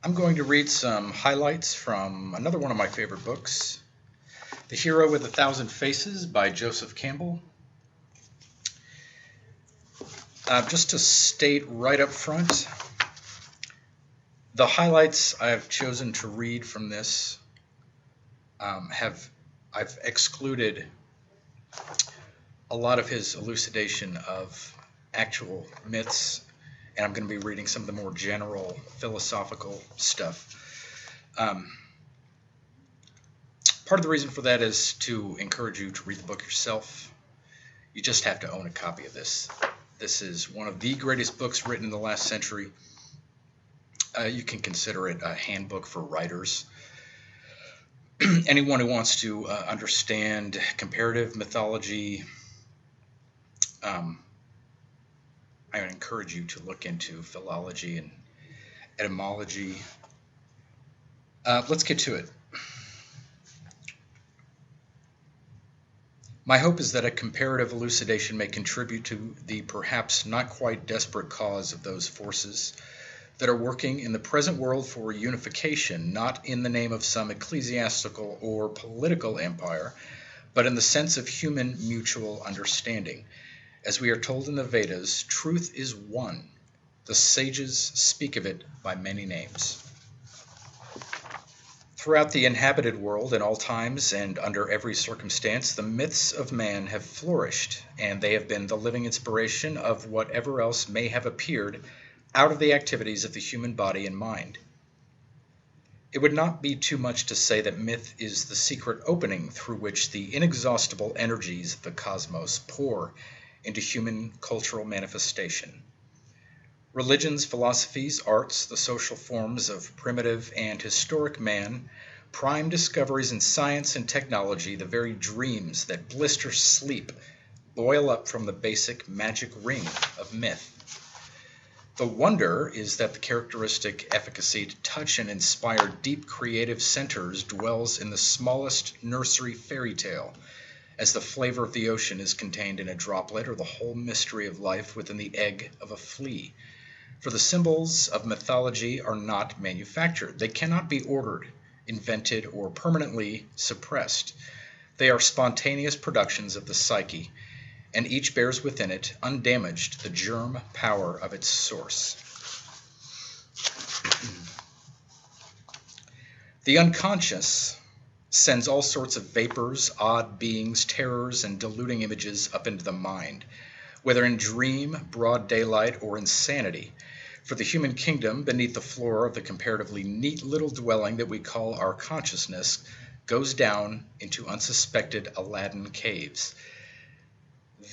I'm going to read some highlights from another one of my favorite books, The Hero with a Thousand Faces by Joseph Campbell. Just to state right up front, the highlights I've chosen to read from this I've excluded a lot of his elucidation of actual myths, and I'm going to be reading some of the more general philosophical stuff. Part of the reason for that is to encourage you to read the book yourself. You just have to own a copy of this. This is one of the greatest books written in the last century. You can consider it a handbook for writers. Anyone who wants to understand comparative mythology, I would encourage you to look into philology and etymology. Let's get to it. My hope is that a comparative elucidation may contribute to the perhaps not quite desperate cause of those forces that are working in the present world for unification, not in the name of some ecclesiastical or political empire, but in the sense of human mutual understanding. As we are told in the Vedas, truth is one. The sages speak of it by many names. Throughout the inhabited world, in all times and under every circumstance, the myths of man have flourished, and they have been the living inspiration of whatever else may have appeared out of the activities of the human body and mind. It would not be too much to say that myth is the secret opening through which the inexhaustible energies of the cosmos pour into human cultural manifestation. Religions, philosophies, arts, the social forms of primitive and historic man, prime discoveries in science and technology, the very dreams that blister sleep, boil up from the basic magic ring of myth. The wonder is that the characteristic efficacy to touch and inspire deep creative centers dwells in the smallest nursery fairy tale, as the flavor of the ocean is contained in a droplet, or the whole mystery of life within the egg of a flea. For the symbols of mythology are not manufactured. They cannot be ordered, invented, or permanently suppressed. They are spontaneous productions of the psyche, and each bears within it, undamaged, the germ power of its source. The unconscious sends all sorts of vapors, odd beings, terrors, and deluding images up into the mind, whether in dream, broad daylight, or insanity. For the human kingdom, beneath the floor of the comparatively neat little dwelling that we call our consciousness, goes down into unsuspected Aladdin caves.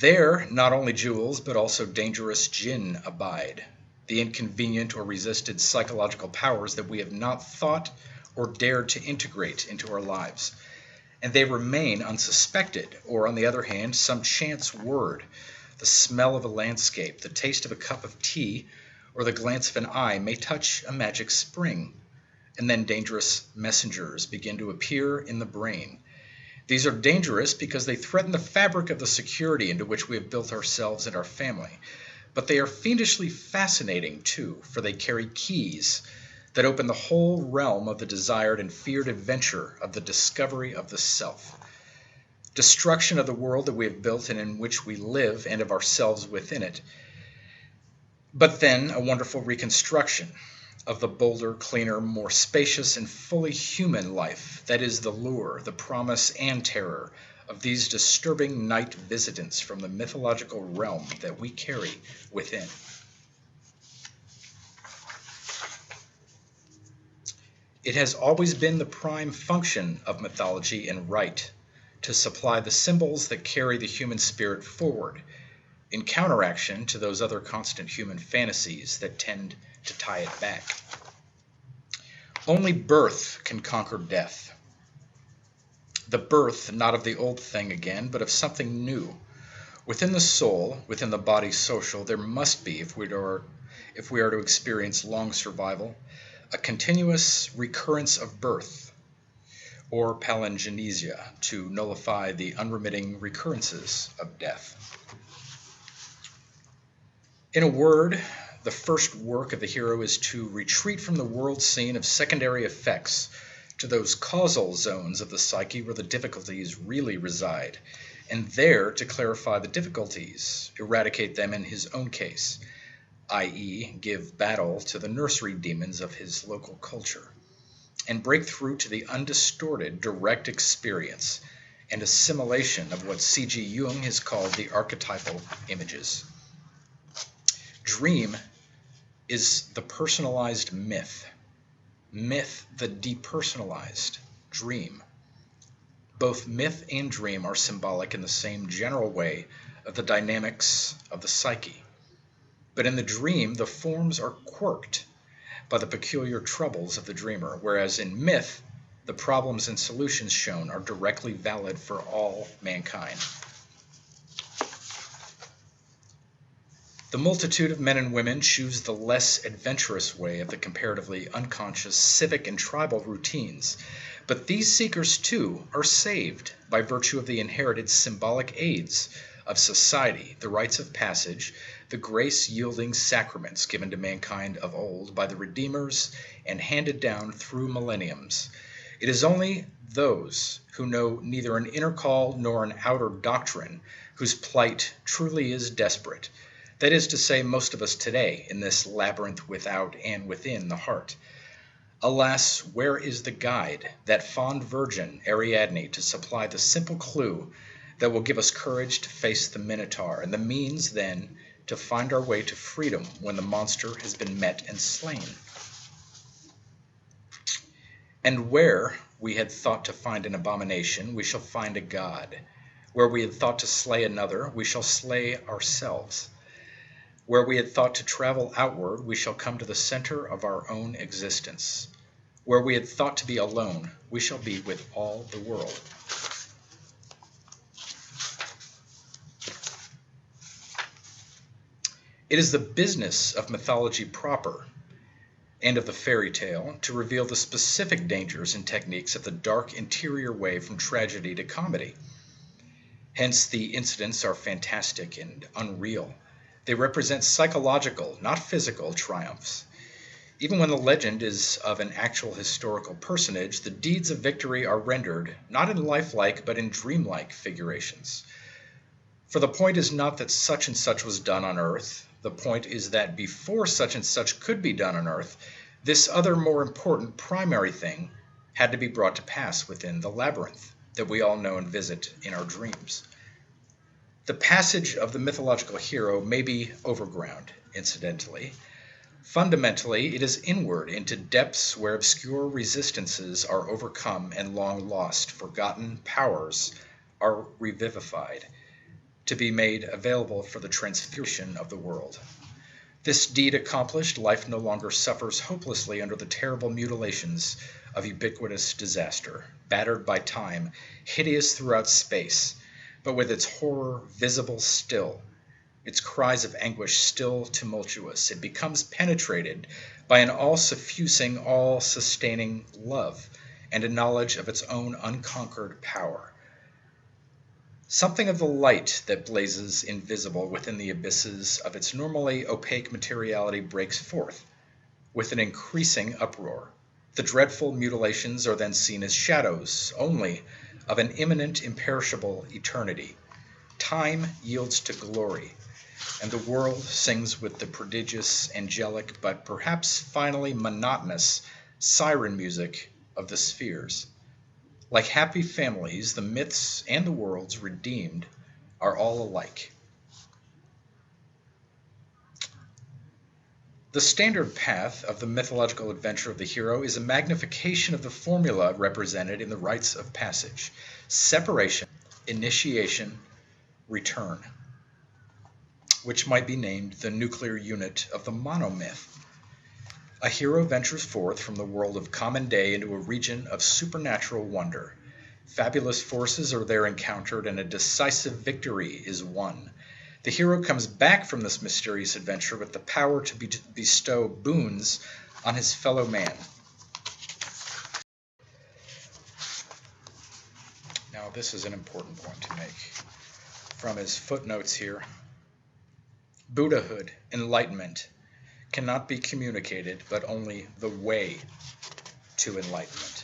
There, not only jewels, but also dangerous jinn abide, the inconvenient or resisted psychological powers that we have not thought or dared to integrate into our lives. And they remain unsuspected, or on the other hand, some chance word, the smell of a landscape, the taste of a cup of tea, or the glance of an eye may touch a magic spring, and then dangerous messengers begin to appear in the brain. These are dangerous because they threaten the fabric of the security into which we have built ourselves and our family. But they are fiendishly fascinating, too, for they carry keys that open the whole realm of the desired and feared adventure of the discovery of the self. Destruction of the world that we have built and in which we live, and of ourselves within it. But then a wonderful reconstruction of the bolder, cleaner, more spacious, and fully human life that is the lure, the promise, and terror of these disturbing night visitants from the mythological realm that we carry within. It has always been the prime function of mythology and rite to supply the symbols that carry the human spirit forward, in counteraction to those other constant human fantasies that tend to tie it back. Only birth can conquer death. The birth not of the old thing again, but of something new. Within the soul, within the body social, there must be, if we are to experience long survival, a continuous recurrence of birth, or palingenesia, to nullify the unremitting recurrences of death. In a word, the first work of the hero is to retreat from the world scene of secondary effects to those causal zones of the psyche where the difficulties really reside, and there to clarify the difficulties, eradicate them in his own case, i.e., give battle to the nursery demons of his local culture, and break through to the undistorted, direct experience and assimilation of what C.G. Jung has called the archetypal images. Dream is the personalized myth. Myth, the depersonalized dream. Both myth and dream are symbolic in the same general way of the dynamics of the psyche. But in the dream, the forms are quirked by the peculiar troubles of the dreamer, whereas in myth, the problems and solutions shown are directly valid for all mankind. The multitude of men and women choose the less adventurous way of the comparatively unconscious civic and tribal routines, but these seekers too are saved by virtue of the inherited symbolic aids of society, the rites of passage, the grace-yielding sacraments given to mankind of old by the Redeemers and handed down through millenniums. It is only those who know neither an inner call nor an outer doctrine whose plight truly is desperate. That is to say, most of us today in this labyrinth without and within the heart. Alas, where is the guide, that fond virgin Ariadne, to supply the simple clue that will give us courage to face the Minotaur, and the means then to find our way to freedom when the monster has been met and slain? And where we had thought to find an abomination, we shall find a god. Where we had thought to slay another, we shall slay ourselves. Where we had thought to travel outward, we shall come to the center of our own existence. Where we had thought to be alone, we shall be with all the world. It is the business of mythology proper and of the fairy tale to reveal the specific dangers and techniques of the dark interior way from tragedy to comedy. Hence the incidents are fantastic and unreal. They represent psychological, not physical, triumphs. Even when the legend is of an actual historical personage, the deeds of victory are rendered not in lifelike but in dreamlike figurations. For the point is not that such and such was done on earth. The point is that before such and such could be done on earth, this other more important primary thing had to be brought to pass within the labyrinth that we all know and visit in our dreams. The passage of the mythological hero may be overground, incidentally. Fundamentally, it is inward into depths where obscure resistances are overcome and long lost, forgotten powers are revivified, to be made available for the transfusion of the world. This deed accomplished, life no longer suffers hopelessly under the terrible mutilations of ubiquitous disaster, battered by time, hideous throughout space, but with its horror visible still, its cries of anguish still tumultuous. It becomes penetrated by an all-suffusing, all-sustaining love and a knowledge of its own unconquered power. Something of the light that blazes invisible within the abysses of its normally opaque materiality breaks forth with an increasing uproar. The dreadful mutilations are then seen as shadows only of an imminent, imperishable eternity. Time yields to glory, and the world sings with the prodigious, angelic, but perhaps finally monotonous siren music of the spheres. Like happy families, the myths and the worlds redeemed are all alike. The standard path of the mythological adventure of the hero is a magnification of the formula represented in the rites of passage: separation, initiation, return, which might be named the nuclear unit of the monomyth. A hero ventures forth from the world of common day into a region of supernatural wonder. Fabulous forces are there encountered, and a decisive victory is won. The hero comes back from this mysterious adventure with the power to bestow boons on his fellow man. Now, this is an important point to make. From his footnotes here, Buddhahood, enlightenment, cannot be communicated, but only the way to enlightenment.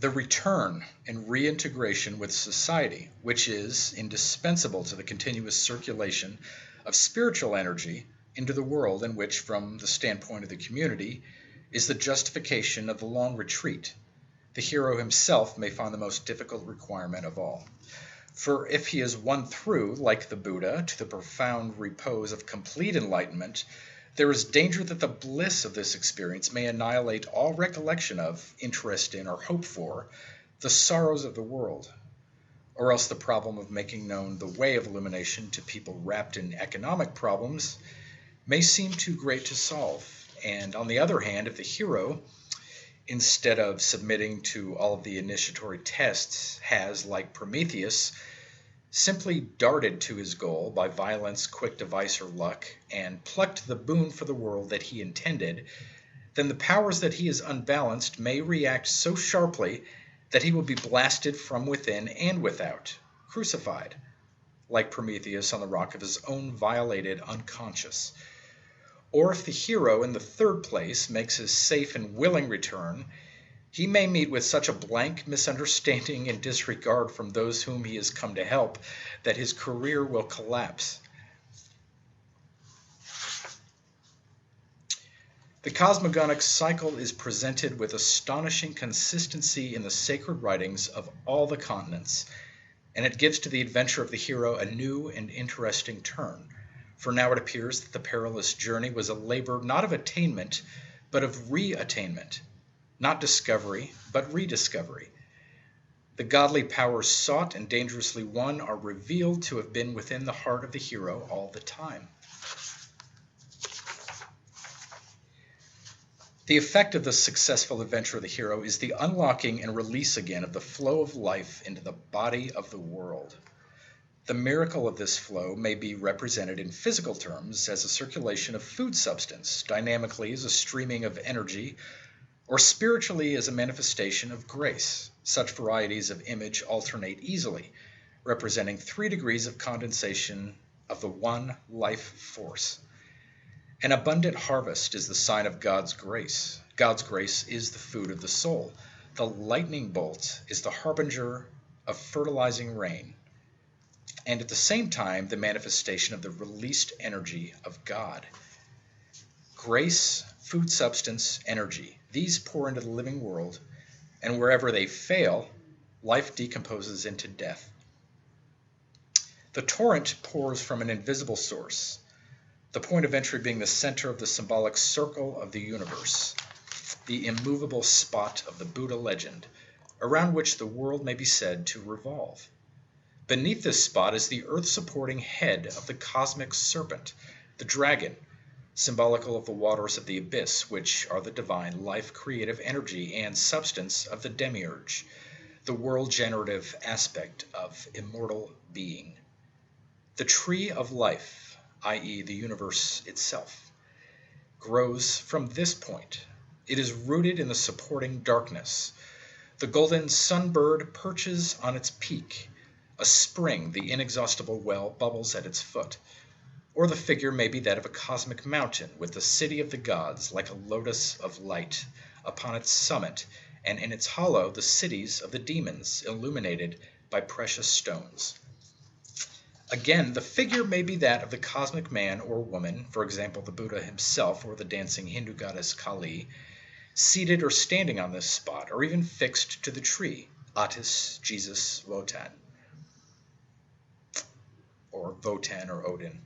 The return and reintegration with society, which is indispensable to the continuous circulation of spiritual energy into the world, and which, from the standpoint of the community, is the justification of the long retreat, the hero himself may find the most difficult requirement of all. For if he is won through, like the Buddha, to the profound repose of complete enlightenment, there is danger that the bliss of this experience may annihilate all recollection of, interest in, or hope for the sorrows of the world, or else the problem of making known the way of illumination to people wrapped in economic problems may seem too great to solve. And on the other hand, if the hero, instead of submitting to all of the initiatory tests, has, like Prometheus, simply darted to his goal by violence, quick device, or luck, and plucked the boon for the world that he intended, then the powers that he has unbalanced may react so sharply that he will be blasted from within and without, crucified, like Prometheus on the rock of his own violated unconscious. Or if the hero, in the third place, makes his safe and willing return, he may meet with such a blank misunderstanding and disregard from those whom he has come to help that his career will collapse. The cosmogonic cycle is presented with astonishing consistency in the sacred writings of all the continents, and it gives to the adventure of the hero a new and interesting turn. For now it appears that the perilous journey was a labor not of attainment, but of re-attainment. Not discovery, but rediscovery. The godly powers sought and dangerously won are revealed to have been within the heart of the hero all the time. The effect of the successful adventure of the hero is the unlocking and release again of the flow of life into the body of the world. The miracle of this flow may be represented in physical terms as a circulation of food substance, dynamically as a streaming of energy, or spiritually as a manifestation of grace. Such varieties of image alternate easily, representing 3 degrees of condensation of the one life force. An abundant harvest is the sign of God's grace. God's grace is the food of the soul. The lightning bolt is the harbinger of fertilizing rain, and at the same time the manifestation of the released energy of God. Grace, food substance, energy, these pour into the living world, and wherever they fail, life decomposes into death. The torrent pours from an invisible source, the point of entry being the center of the symbolic circle of the universe, the immovable spot of the Buddha legend, around which the world may be said to revolve. Beneath this spot is the earth-supporting head of the cosmic serpent, the dragon, symbolical of the waters of the abyss, which are the divine life, creative energy, and substance of the demiurge, the world-generative aspect of immortal being. The tree of life, i.e. the universe itself, grows from this point. It is rooted in the supporting darkness. The golden sunbird perches on its peak. A spring, the inexhaustible well, bubbles at its foot. Or the figure may be that of a cosmic mountain, with the city of the gods, like a lotus of light, upon its summit, and in its hollow the cities of the demons, illuminated by precious stones. Again, the figure may be that of the cosmic man or woman, for example, the Buddha himself or the dancing Hindu goddess Kali, seated or standing on this spot, or even fixed to the tree, Attis, Jesus, Wotan, or Wotan or Odin.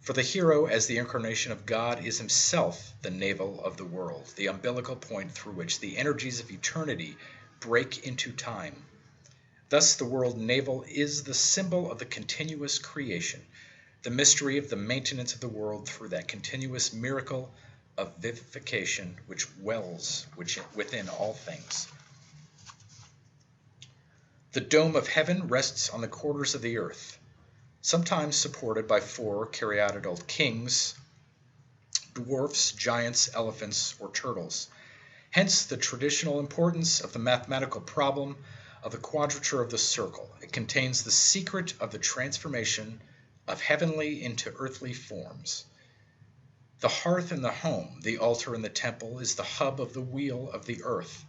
For the hero, as the incarnation of God, is himself the navel of the world, the umbilical point through which the energies of eternity break into time. Thus the world navel is the symbol of the continuous creation, the mystery of the maintenance of the world through that continuous miracle of vivification which wells within all things. The dome of heaven rests on the quarters of the earth, sometimes supported by 4 caryatidal kings, dwarfs, giants, elephants, or turtles. Hence the traditional importance of the mathematical problem of the quadrature of the circle. It contains the secret of the transformation of heavenly into earthly forms. The hearth in the home, the altar in the temple, is the hub of the wheel of the earth,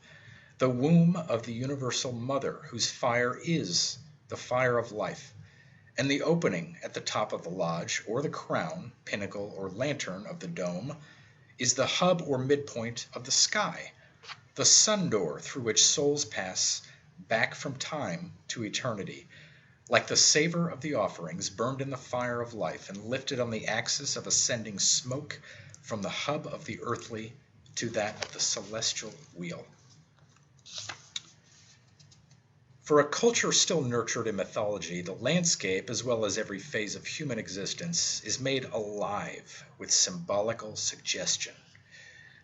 the womb of the universal mother, whose fire is the fire of life, and the opening at the top of the lodge, or the crown, pinnacle, or lantern of the dome, is the hub or midpoint of the sky, the sun door through which souls pass back from time to eternity, like the savor of the offerings burned in the fire of life and lifted on the axis of ascending smoke from the hub of the earthly to that of the celestial wheel. For a culture still nurtured in mythology, the landscape, as well as every phase of human existence, is made alive with symbolical suggestion.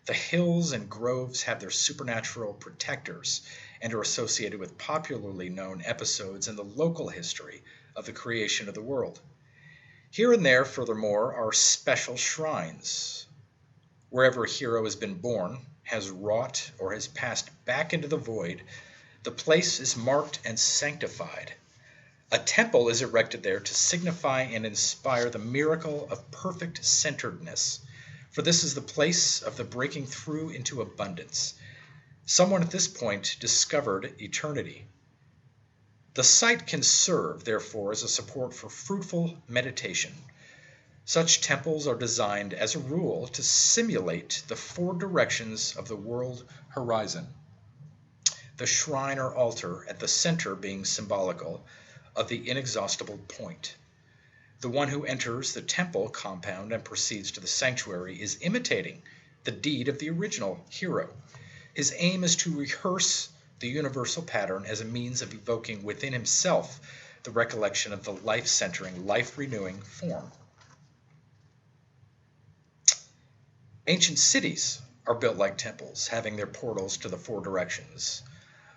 The hills and groves have their supernatural protectors and are associated with popularly known episodes in the local history of the creation of the world. Here and there, furthermore, are special shrines. Wherever a hero has been born, has wrought, or has passed back into the void, the place is marked and sanctified. A temple is erected there to signify and inspire the miracle of perfect centeredness, for this is the place of the breaking through into abundance. Someone at this point discovered eternity. The site can serve, therefore, as a support for fruitful meditation. Such temples are designed, as a rule, to simulate the four directions of the world horizon. The shrine or altar at the center being symbolical of the inexhaustible point. The one who enters the temple compound and proceeds to the sanctuary is imitating the deed of the original hero. His aim is to rehearse the universal pattern as a means of evoking within himself the recollection of the life-centering, life-renewing form. Ancient cities are built like temples, having their portals to the four directions,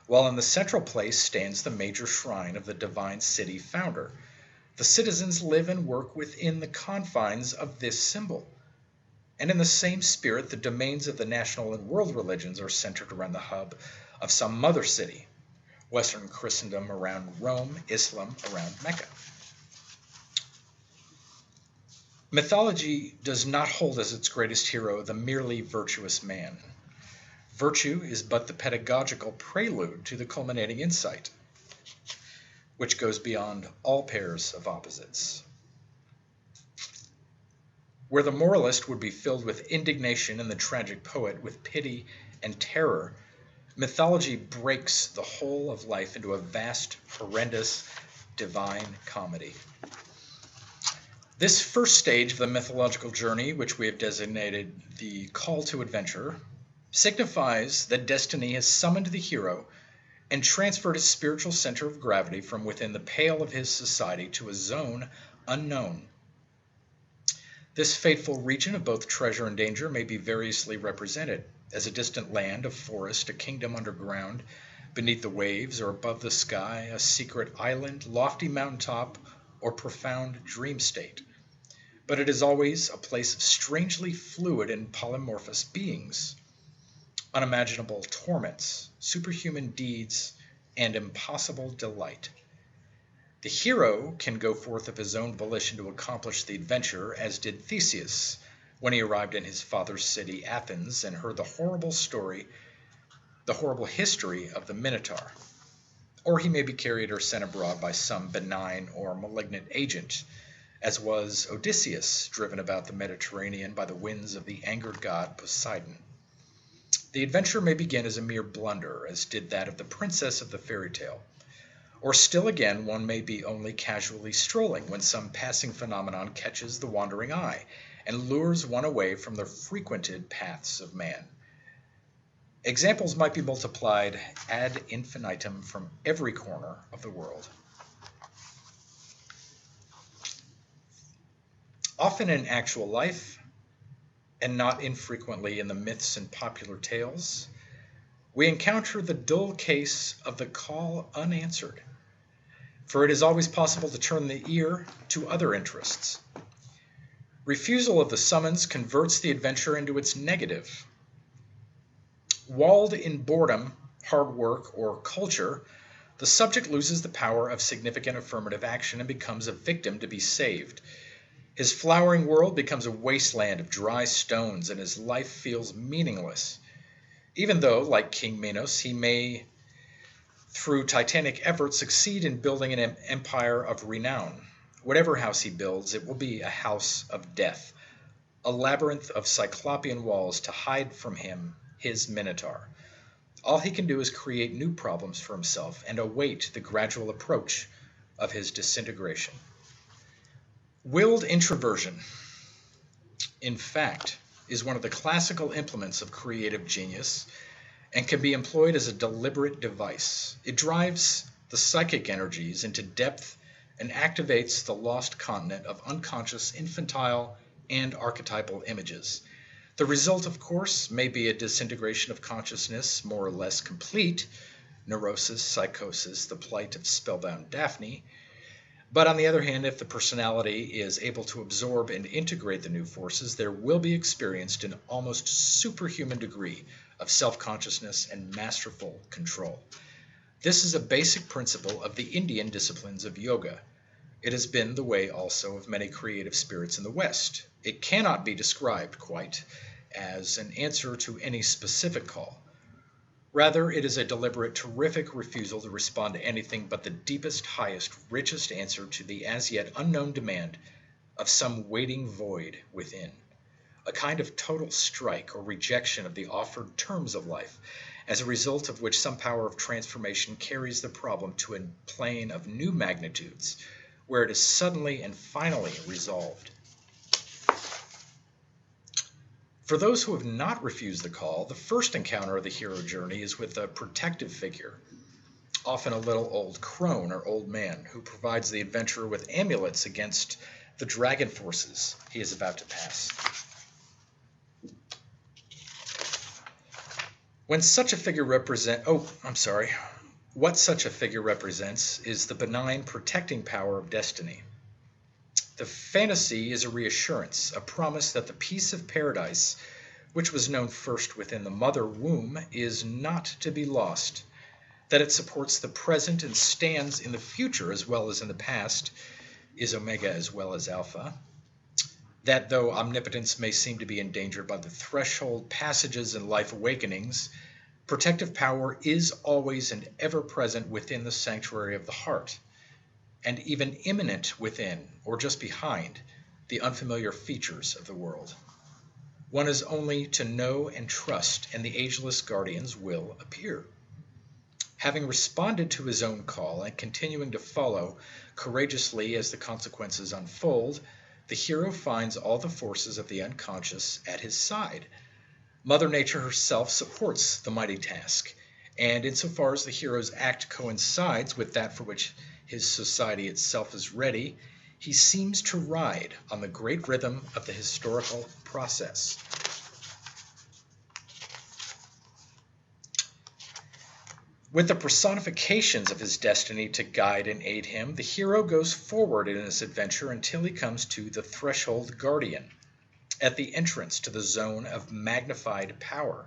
while in the central place stands the major shrine of the divine city founder. The citizens live and work within the confines of this symbol. And in the same spirit, the domains of the national and world religions are centered around the hub of some mother city. Western Christendom around Rome, Islam around Mecca. Mythology does not hold as its greatest hero the merely virtuous man. Virtue is but the pedagogical prelude to the culminating insight, which goes beyond all pairs of opposites. Where the moralist would be filled with indignation and the tragic poet with pity and terror, mythology breaks the whole of life into a vast, horrendous, divine comedy. This first stage of the mythological journey, which we have designated the call to adventure, signifies that destiny has summoned the hero and transferred his spiritual center of gravity from within the pale of his society to a zone unknown. This fateful region of both treasure and danger may be variously represented as a distant land, a forest, a kingdom underground, beneath the waves or above the sky, a secret island, lofty mountaintop, or profound dream state. But it is always a place of strangely fluid and polymorphous beings, unimaginable torments, superhuman deeds, and impossible delight. The hero can go forth of his own volition to accomplish the adventure, as did Theseus when he arrived in his father's city, Athens, and heard the horrible history of the Minotaur. Or he may be carried or sent abroad by some benign or malignant agent, as was Odysseus, driven about the Mediterranean by the winds of the angered god Poseidon. The adventure may begin as a mere blunder, as did that of the princess of the fairy tale. Or still again, one may be only casually strolling when some passing phenomenon catches the wandering eye and lures one away from the frequented paths of man. Examples might be multiplied ad infinitum from every corner of the world. Often in actual life, and not infrequently in the myths and popular tales, we encounter the dull case of the call unanswered, for it is always possible to turn the ear to other interests. Refusal of the summons converts the adventure into its negative. Walled in boredom, hard work, or culture, The subject loses the power of significant affirmative action and becomes a victim to be saved. His flowering world becomes a wasteland of dry stones, and his life feels meaningless. Even though, like King Minos, he may, through titanic effort, succeed in building an empire of renown. Whatever house he builds, it will be a house of death, a labyrinth of cyclopean walls to hide from him his minotaur. All he can do is create new problems for himself and await the gradual approach of his disintegration. Willed introversion, in fact, is one of the classical implements of creative genius and can be employed as a deliberate device. It drives the psychic energies into depth and activates the lost continent of unconscious, infantile, and archetypal images. The result, of course, may be a disintegration of consciousness more or less complete, neurosis, psychosis, the plight of spellbound Daphne. But on the other hand, if the personality is able to absorb and integrate the new forces, there will be experienced an almost superhuman degree of self-consciousness and masterful control. This is a basic principle of the Indian disciplines of yoga. It has been the way also of many creative spirits in the West. It cannot be described quite as an answer to any specific call. Rather, it is a deliberate, terrific refusal to respond to anything but the deepest, highest, richest answer to the as yet unknown demand of some waiting void within. A kind of total strike or rejection of the offered terms of life, as a result of which some power of transformation carries the problem to a plane of new magnitudes, where it is suddenly and finally resolved. For those who have not refused the call, the first encounter of the hero journey is with a protective figure, often a little old crone or old man, who provides the adventurer with amulets against the dragon forces he is about to pass. What such a figure represents is the benign protecting power of destiny. The fantasy is a reassurance, a promise that the peace of paradise, which was known first within the mother womb, is not to be lost, that it supports the present and stands in the future as well as in the past, is Omega as well as Alpha, that though omnipotence may seem to be endangered by the threshold passages and life awakenings, protective power is always and ever present within the sanctuary of the heart, and even imminent within, or just behind, the unfamiliar features of the world. One is only to know and trust, and the ageless guardians will appear. Having responded to his own call and continuing to follow courageously as the consequences unfold, the hero finds all the forces of the unconscious at his side. Mother Nature herself supports the mighty task, and insofar as the hero's act coincides with that for which his society itself is ready, he seems to ride on the great rhythm of the historical process. With the personifications of his destiny to guide and aid him, the hero goes forward in his adventure until he comes to the threshold guardian, at the entrance to the zone of magnified power.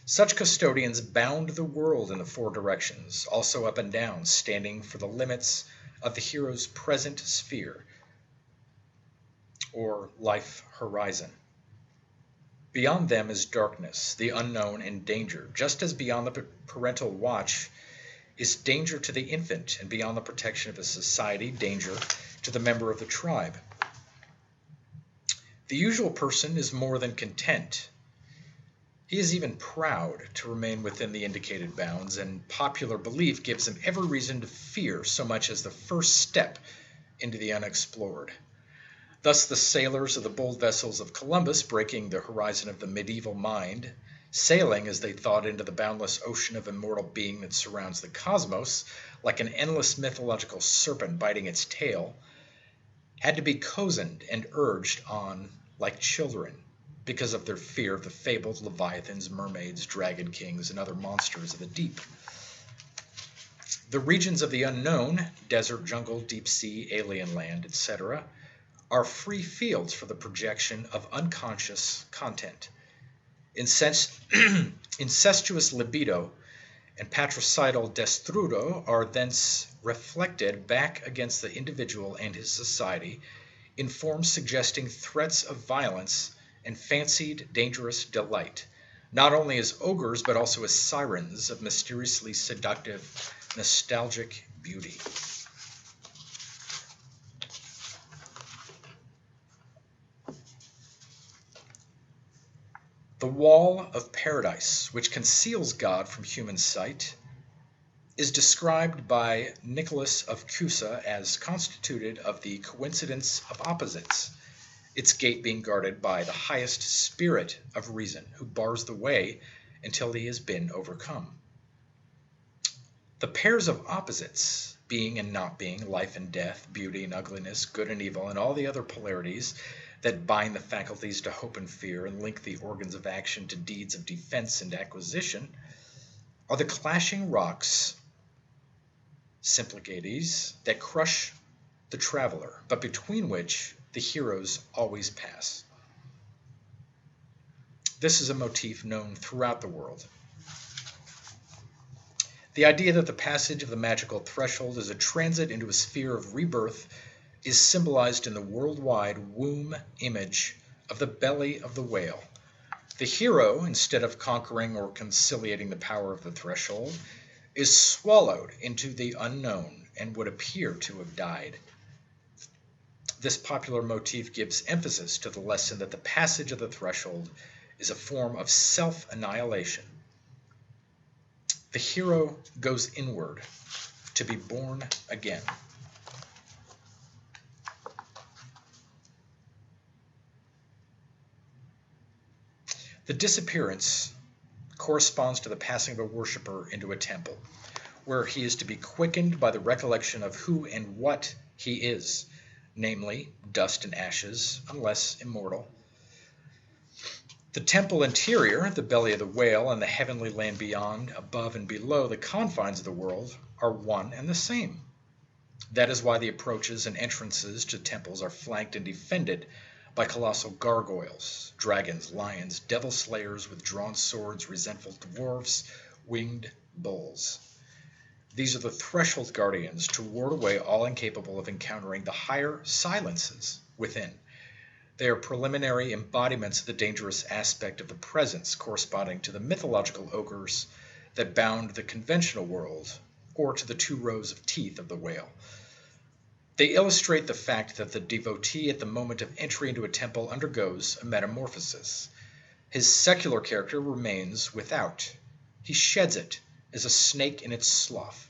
Such custodians bound the world in the four directions, also up and down, standing for the limits of the hero's present sphere, or life horizon. Beyond them is darkness, the unknown, and danger, just as beyond the parental watch is danger to the infant, and beyond the protection of a society, danger to the member of the tribe. The usual person is more than content. He is even proud to remain within the indicated bounds, and popular belief gives him every reason to fear so much as the first step into the unexplored. Thus the sailors of the bold vessels of Columbus, breaking the horizon of the medieval mind, sailing, as they thought, into the boundless ocean of immortal being that surrounds the cosmos, like an endless mythological serpent biting its tail, had to be cozened and urged on like children, because of their fear of the fabled leviathans, mermaids, dragon kings, and other monsters of the deep. The regions of the unknown, desert, jungle, deep sea, alien land, etc., are free fields for the projection of unconscious content. Incestuous libido and patricidal destrudo are thence reflected back against the individual and his society in forms suggesting threats of violence and fancied dangerous delight, not only as ogres but also as sirens of mysteriously seductive, nostalgic beauty. The wall of paradise, which conceals God from human sight, is described by Nicholas of Cusa as constituted of the coincidence of opposites, its gate being guarded by the highest spirit of reason, who bars the way until he has been overcome. The pairs of opposites, being and not being, life and death, beauty and ugliness, good and evil, and all the other polarities that bind the faculties to hope and fear and link the organs of action to deeds of defense and acquisition, are the clashing rocks, Symplegades, that crush the traveler, but between which the heroes always pass. This is a motif known throughout the world. The idea that the passage of the magical threshold is a transit into a sphere of rebirth is symbolized in the worldwide womb image of the belly of the whale. The hero, instead of conquering or conciliating the power of the threshold, is swallowed into the unknown and would appear to have died. This popular motif gives emphasis to the lesson that the passage of the threshold is a form of self-annihilation. The hero goes inward to be born again. The disappearance corresponds to the passing of a worshipper into a temple, where he is to be quickened by the recollection of who and what he is, namely, dust and ashes, unless immortal. The temple interior, the belly of the whale, and the heavenly land beyond, above and below the confines of the world are one and the same. That is why the approaches and entrances to temples are flanked and defended by colossal gargoyles, dragons, lions, devil slayers with drawn swords, resentful dwarfs, winged bulls. These are the threshold guardians to ward away all incapable of encountering the higher silences within. They are preliminary embodiments of the dangerous aspect of the presence corresponding to the mythological ogres that bound the conventional world, or to the 2 rows of teeth of the whale. They illustrate the fact that the devotee at the moment of entry into a temple undergoes a metamorphosis. His secular character remains without. He sheds it as a snake in its slough.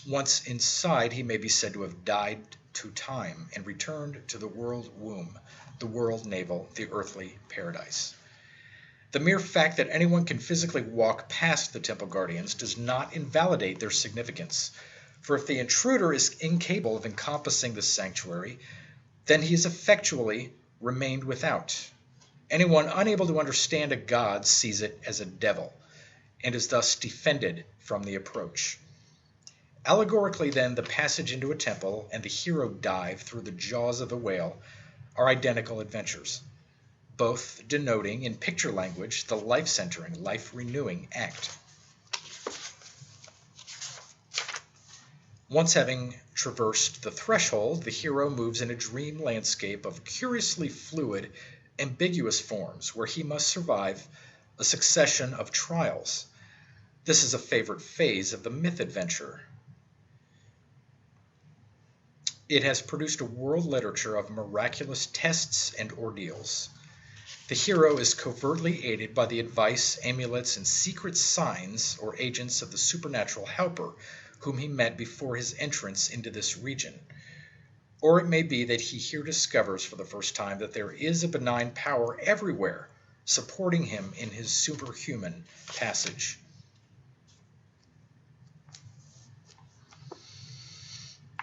Once inside, he may be said to have died to time and returned to the world womb, the world navel, the earthly paradise. The mere fact that anyone can physically walk past the temple guardians does not invalidate their significance. For if the intruder is incapable of encompassing the sanctuary, then he has effectually remained without. Anyone unable to understand a god sees it as a devil, and is thus defended from the approach. Allegorically, then, the passage into a temple and the hero dive through the jaws of the whale are identical adventures, both denoting in picture language the life-centering, life-renewing act. Once having traversed the threshold, the hero moves in a dream landscape of curiously fluid, ambiguous forms where he must survive a succession of trials. This is a favorite phase of the myth adventure. It has produced a world literature of miraculous tests and ordeals. The hero is covertly aided by the advice, amulets, and secret signs or agents of the supernatural helper whom he met before his entrance into this region. Or it may be that he here discovers for the first time that there is a benign power everywhere supporting him in his superhuman passage.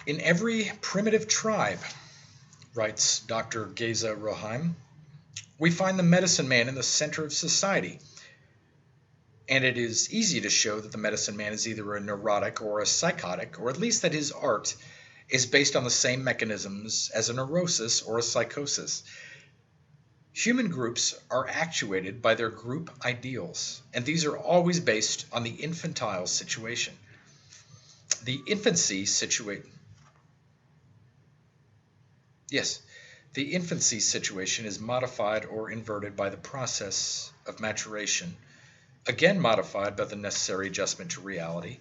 In every primitive tribe, writes Dr. Geza Roheim, we find the medicine man in the center of society. And it is easy to show that the medicine man is either a neurotic or a psychotic, or at least that his art is based on the same mechanisms as a neurosis or a psychosis. Human groups are actuated by their group ideals, and these are always based on the infantile situation. The infancy situation, yes, the infancy situation is modified or inverted by the process of maturation, again modified by the necessary adjustment to reality.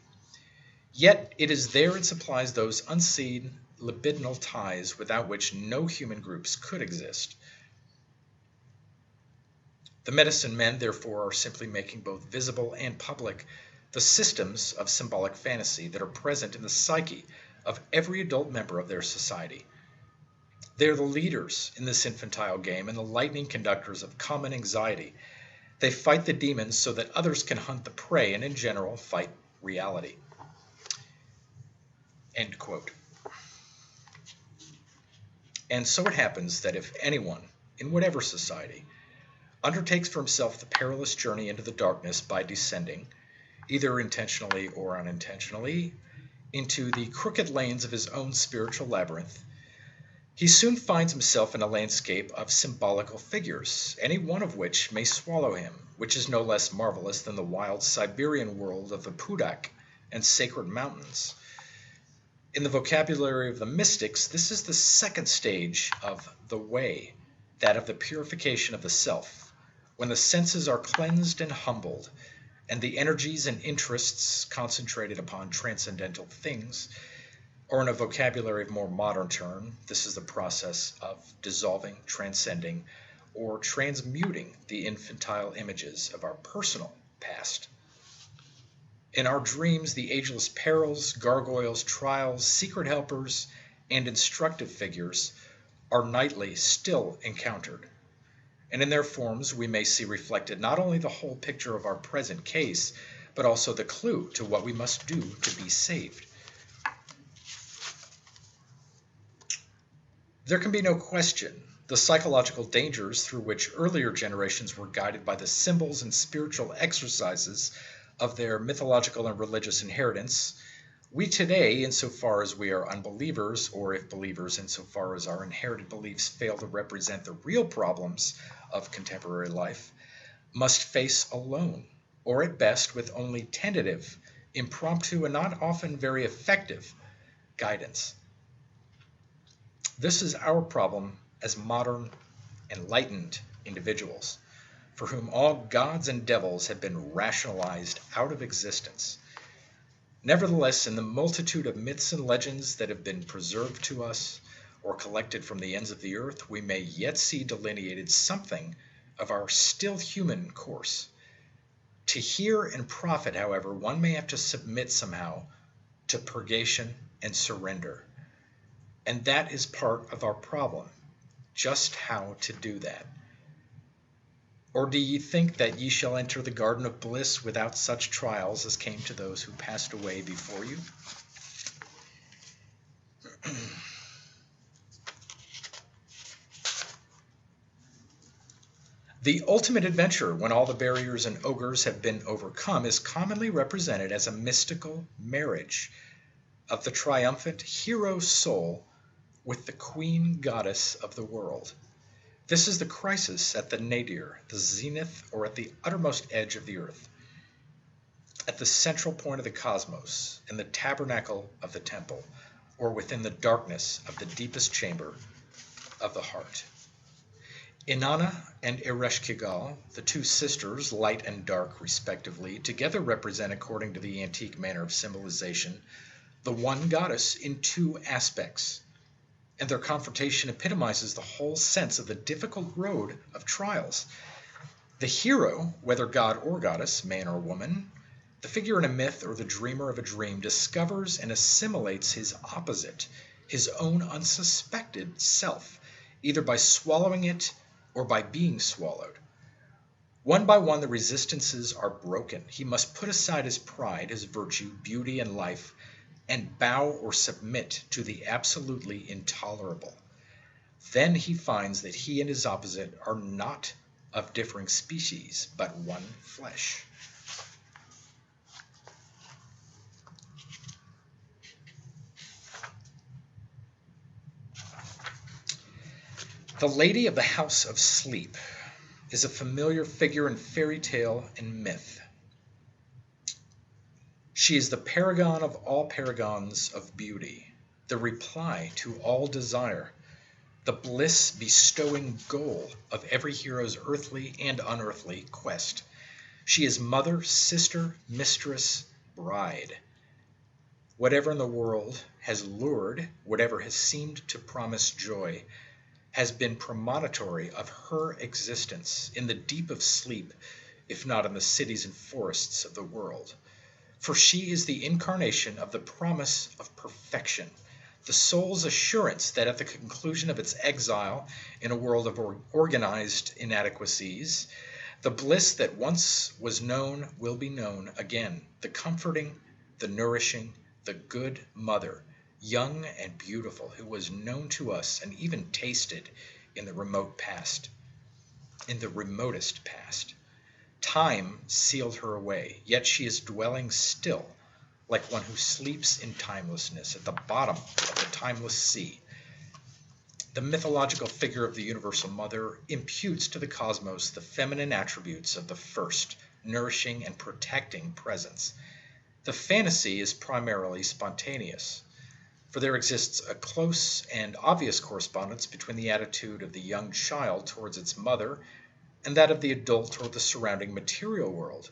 Yet it is there it supplies those unseen libidinal ties without which no human groups could exist. The medicine men, therefore, are simply making both visible and public the systems of symbolic fantasy that are present in the psyche of every adult member of their society. They are the leaders in this infantile game and the lightning conductors of common anxiety. They fight the demons so that others can hunt the prey and, in general, fight reality. End quote. And so it happens that if anyone, in whatever society, undertakes for himself the perilous journey into the darkness by descending, either intentionally or unintentionally, into the crooked lanes of his own spiritual labyrinth, he soon finds himself in a landscape of symbolical figures, any one of which may swallow him, which is no less marvelous than the wild Siberian world of the Pudak and sacred mountains. In the vocabulary of the mystics, this is the second stage of the way, that of the purification of the self, when the senses are cleansed and humbled, and the energies and interests concentrated upon transcendental things, or in a vocabulary of more modern term, this is the process of dissolving, transcending, or transmuting the infantile images of our personal past. In our dreams, the ageless perils, gargoyles, trials, secret helpers, and instructive figures are nightly still encountered. And in their forms, we may see reflected not only the whole picture of our present case, but also the clue to what we must do to be saved. There can be no question the psychological dangers through which earlier generations were guided by the symbols and spiritual exercises of their mythological and religious inheritance. We today, insofar as we are unbelievers, or if believers, insofar as our inherited beliefs fail to represent the real problems of contemporary life, must face alone, or at best with only tentative, impromptu, and not often very effective guidance. This is our problem as modern, enlightened individuals, for whom all gods and devils have been rationalized out of existence. Nevertheless, in the multitude of myths and legends that have been preserved to us or collected from the ends of the earth, we may yet see delineated something of our still human course. To hear and profit, however, one may have to submit somehow to purgation and surrender. And that is part of our problem, just how to do that. Or do ye think that ye shall enter the garden of bliss without such trials as came to those who passed away before you? The ultimate adventure, when all the barriers and ogres have been overcome, is commonly represented as a mystical marriage of the triumphant hero soul with the queen goddess of the world. This is the crisis at the nadir, the zenith, or at the uttermost edge of the earth, at the central point of the cosmos, in the tabernacle of the temple, or within the darkness of the deepest chamber of the heart. Inanna and Ereshkigal, the two sisters, light and dark respectively, together represent, according to the antique manner of symbolization, the one goddess in two aspects, and their confrontation epitomizes the whole sense of the difficult road of trials. The hero, whether god or goddess, man or woman, the figure in a myth or the dreamer of a dream, discovers and assimilates his opposite, his own unsuspected self, either by swallowing it or by being swallowed. One by one the resistances are broken. He must put aside his pride, his virtue, beauty, and life, and bow or submit to the absolutely intolerable. Then he finds that he and his opposite are not of differing species, but one flesh. The Lady of the House of Sleep is a familiar figure in fairy tale and myth. She is the paragon of all paragons of beauty, the reply to all desire, the bliss bestowing goal of every hero's earthly and unearthly quest. She is mother, sister, mistress, bride. Whatever in the world has lured, whatever has seemed to promise joy, has been premonitory of her existence in the deep of sleep, if not in the cities and forests of the world. For she is the incarnation of the promise of perfection, the soul's assurance that at the conclusion of its exile in a world of organized inadequacies, the bliss that once was known will be known again, the comforting, the nourishing, the good mother, young and beautiful, who was known to us and even tasted in the remotest past. Time sealed her away, yet she is dwelling still, like one who sleeps in timelessness at the bottom of the timeless sea. The mythological figure of the universal mother imputes to the cosmos the feminine attributes of the first, nourishing and protecting presence. The fantasy is primarily spontaneous, for there exists a close and obvious correspondence between the attitude of the young child towards its mother and that of the adult toward the surrounding material world.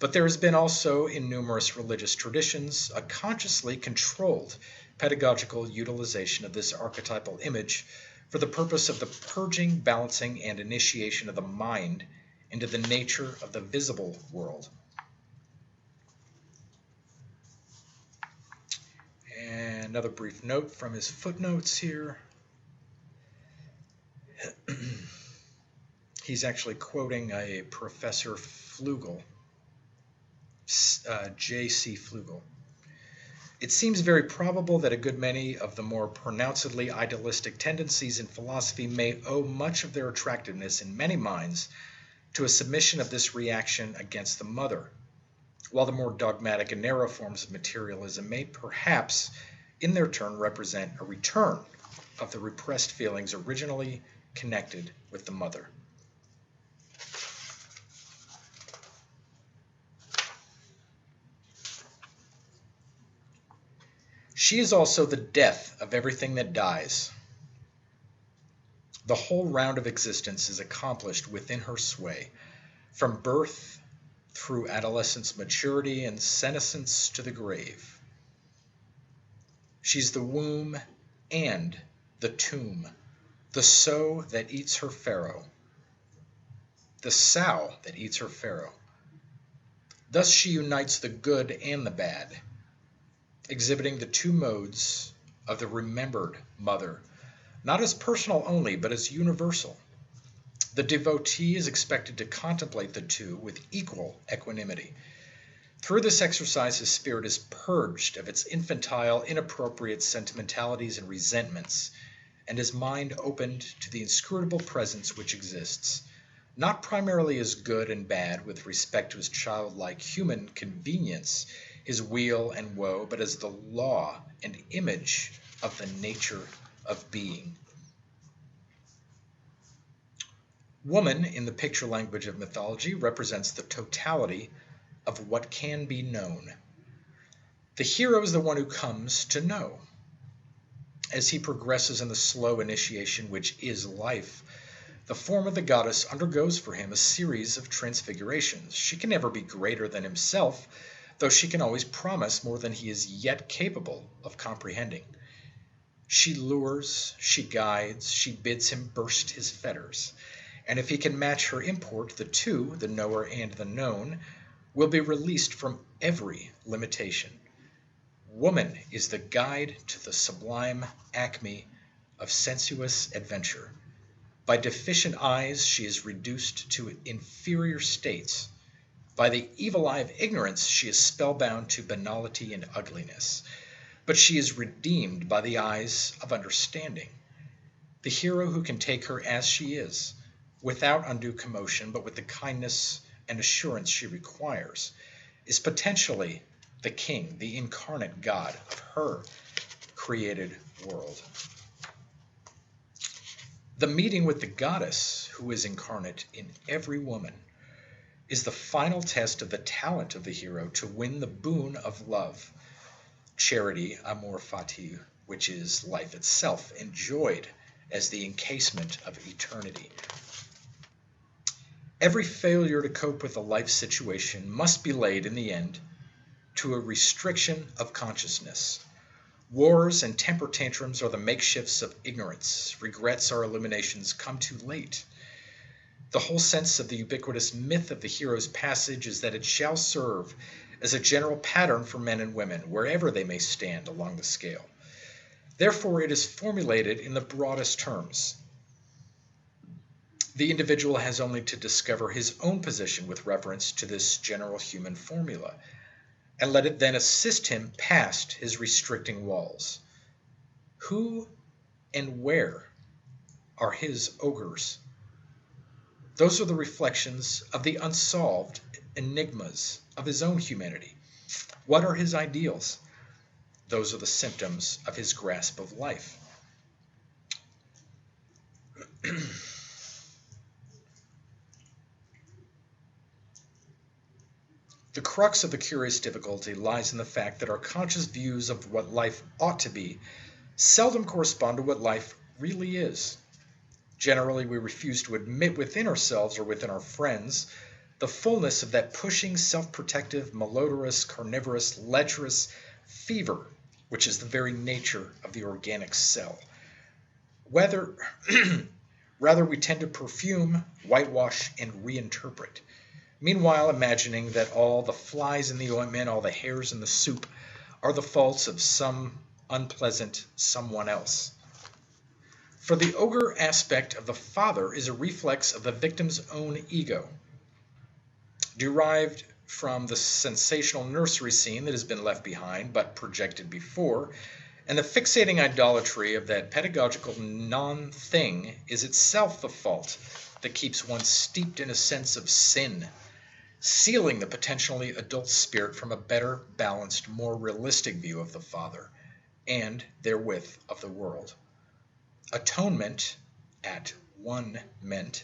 But there has been also, in numerous religious traditions, a consciously controlled pedagogical utilization of this archetypal image for the purpose of the purging, balancing, and initiation of the mind into the nature of the visible world. And another brief note from his footnotes here. He's actually quoting a Professor Flugel, J.C. Flugel. It seems very probable that a good many of the more pronouncedly idealistic tendencies in philosophy may owe much of their attractiveness in many minds to a submission of this reaction against the mother, while the more dogmatic and narrow forms of materialism may perhaps, in their turn, represent a return of the repressed feelings originally connected with the mother. She is also the death of everything that dies. The whole round of existence is accomplished within her sway, from birth through adolescence, maturity, and senescence to the grave. She's the womb and the tomb, the sow that eats her farrow, the sow that eats her farrow. Thus she unites the good and the bad, exhibiting the two modes of the remembered mother, not as personal only, but as universal. The devotee is expected to contemplate the two with equal equanimity. Through this exercise, his spirit is purged of its infantile, inappropriate sentimentalities and resentments, and his mind opened to the inscrutable presence which exists, not primarily as good and bad with respect to his childlike human convenience, his weal and woe, but as the law and image of the nature of being. Woman, in the picture language of mythology, represents the totality of what can be known. The hero is the one who comes to know. As he progresses in the slow initiation which is life, the form of the goddess undergoes for him a series of transfigurations. She can never be greater than himself, though she can always promise more than he is yet capable of comprehending. She lures, she guides, she bids him burst his fetters, and if he can match her import, the two, the knower and the known, will be released from every limitation. Woman is the guide to the sublime acme of sensuous adventure. By deficient eyes, she is reduced to inferior states. By the evil eye of ignorance, she is spellbound to banality and ugliness. But she is redeemed by the eyes of understanding. The hero who can take her as she is, without undue commotion, but with the kindness and assurance she requires, is potentially the king, the incarnate God of her created world. The meeting with the goddess, who is incarnate in every woman, is the final test of the talent of the hero to win the boon of love, charity, amor fati, which is life itself, enjoyed as the encasement of eternity. Every failure to cope with a life situation must be laid in the end to a restriction of consciousness. Wars and temper tantrums are the makeshifts of ignorance. Regrets are illuminations come too late. The whole sense of the ubiquitous myth of the hero's passage is that it shall serve as a general pattern for men and women, wherever they may stand along the scale. Therefore, it is formulated in the broadest terms. The individual has only to discover his own position with reference to this general human formula, and let it then assist him past his restricting walls. Who and where are his ogres? Those are the reflections of the unsolved enigmas of his own humanity. What are his ideals? Those are the symptoms of his grasp of life. The crux of the curious difficulty lies in the fact that our conscious views of what life ought to be seldom correspond to what life really is. Generally, we refuse to admit within ourselves or within our friends the fullness of that pushing, self-protective, malodorous, carnivorous, lecherous fever, which is the very nature of the organic cell. Rather, we tend to perfume, whitewash, and reinterpret. Meanwhile, imagining that all the flies in the ointment, all the hairs in the soup, are the faults of some unpleasant someone else. For the ogre aspect of the father is a reflex of the victim's own ego, derived from the sensational nursery scene that has been left behind but projected before, and the fixating idolatry of that pedagogical non-thing is itself the fault that keeps one steeped in a sense of sin, sealing the potentially adult spirit from a better, balanced, more realistic view of the father, and therewith of the world. Atonement, at one ment,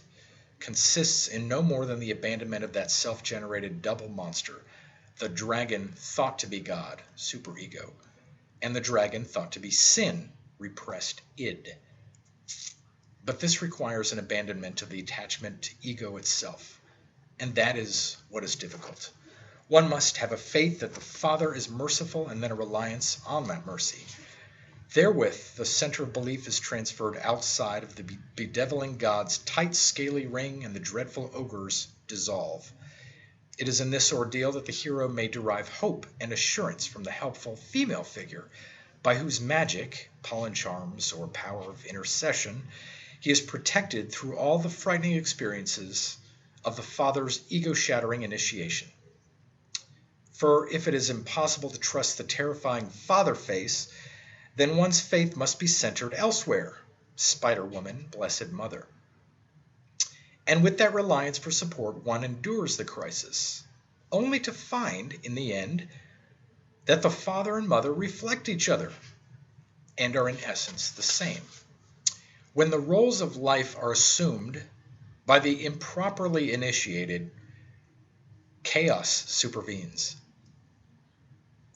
consists in no more than the abandonment of that self-generated double monster, the dragon thought to be God, superego, and the dragon thought to be sin, repressed id. But this requires an abandonment of the attachment to ego itself, and that is what is difficult. One must have a faith that the Father is merciful and then a reliance on that mercy. Therewith, the center of belief is transferred outside of the bedeviling God's tight, scaly ring, and the dreadful ogres dissolve. It is in this ordeal that the hero may derive hope and assurance from the helpful female figure, by whose magic, pollen charms, or power of intercession, he is protected through all the frightening experiences of the father's ego-shattering initiation. For if it is impossible to trust the terrifying father face, then one's faith must be centered elsewhere, Spider-Woman, Blessed Mother. And with that reliance for support, one endures the crisis, only to find, in the end, that the father and mother reflect each other and are in essence the same. When the roles of life are assumed by the improperly initiated, chaos supervenes.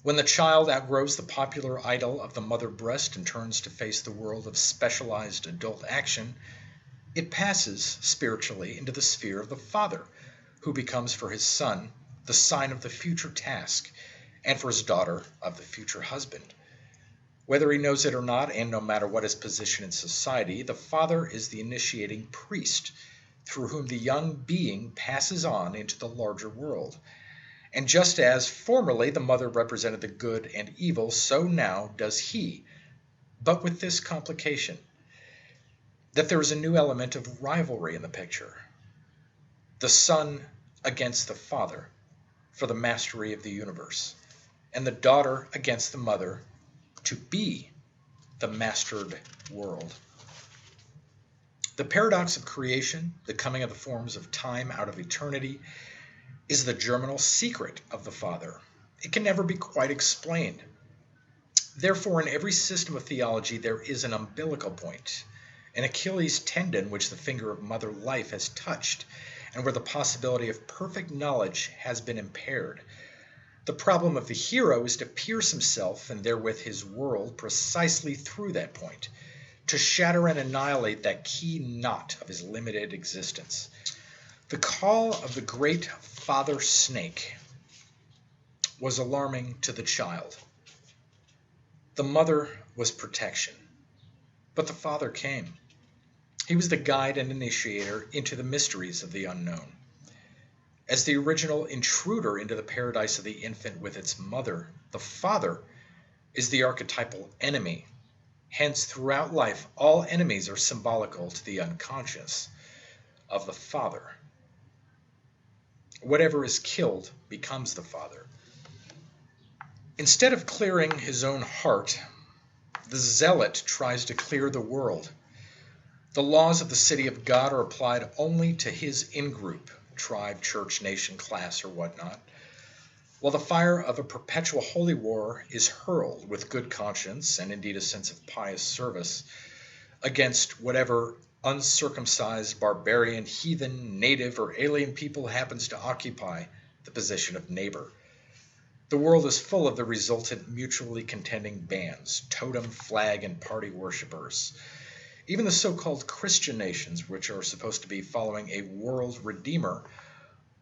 When the child outgrows the popular idol of the mother breast and turns to face the world of specialized adult action, it passes, spiritually, into the sphere of the father, who becomes for his son the sign of the future task, and for his daughter of the future husband. Whether he knows it or not, and no matter what his position in society, the father is the initiating priest, through whom the young being passes on into the larger world. And just as formerly the mother represented the good and evil, so now does he, but with this complication, that there is a new element of rivalry in the picture. The son against the father for the mastery of the universe, and the daughter against the mother to be the mastered world. The paradox of creation, the coming of the forms of time out of eternity, is the germinal secret of the Father. It can never be quite explained. Therefore, in every system of theology, there is an umbilical point, an Achilles tendon which the finger of Mother Life has touched, and where the possibility of perfect knowledge has been impaired. The problem of the hero is to pierce himself and therewith his world precisely through that point, to shatter and annihilate that key knot of his limited existence. The call of the great Father Snake was alarming to the child. The mother was protection, but the father came. He was the guide and initiator into the mysteries of the unknown. As the original intruder into the paradise of the infant with its mother, the father is the archetypal enemy. Hence, throughout life, all enemies are symbolical to the unconscious of the father. Whatever is killed becomes the father. Instead of clearing his own heart, the zealot tries to clear the world. The laws of the city of God are applied only to his in-group, tribe, church, nation, class, or whatnot, while the fire of a perpetual holy war is hurled with good conscience and indeed a sense of pious service against whatever uncircumcised, barbarian, heathen, native, or alien people happens to occupy the position of neighbor. The world is full of the resultant mutually contending bands, totem, flag, and party worshippers. Even the so-called Christian nations, which are supposed to be following a world redeemer,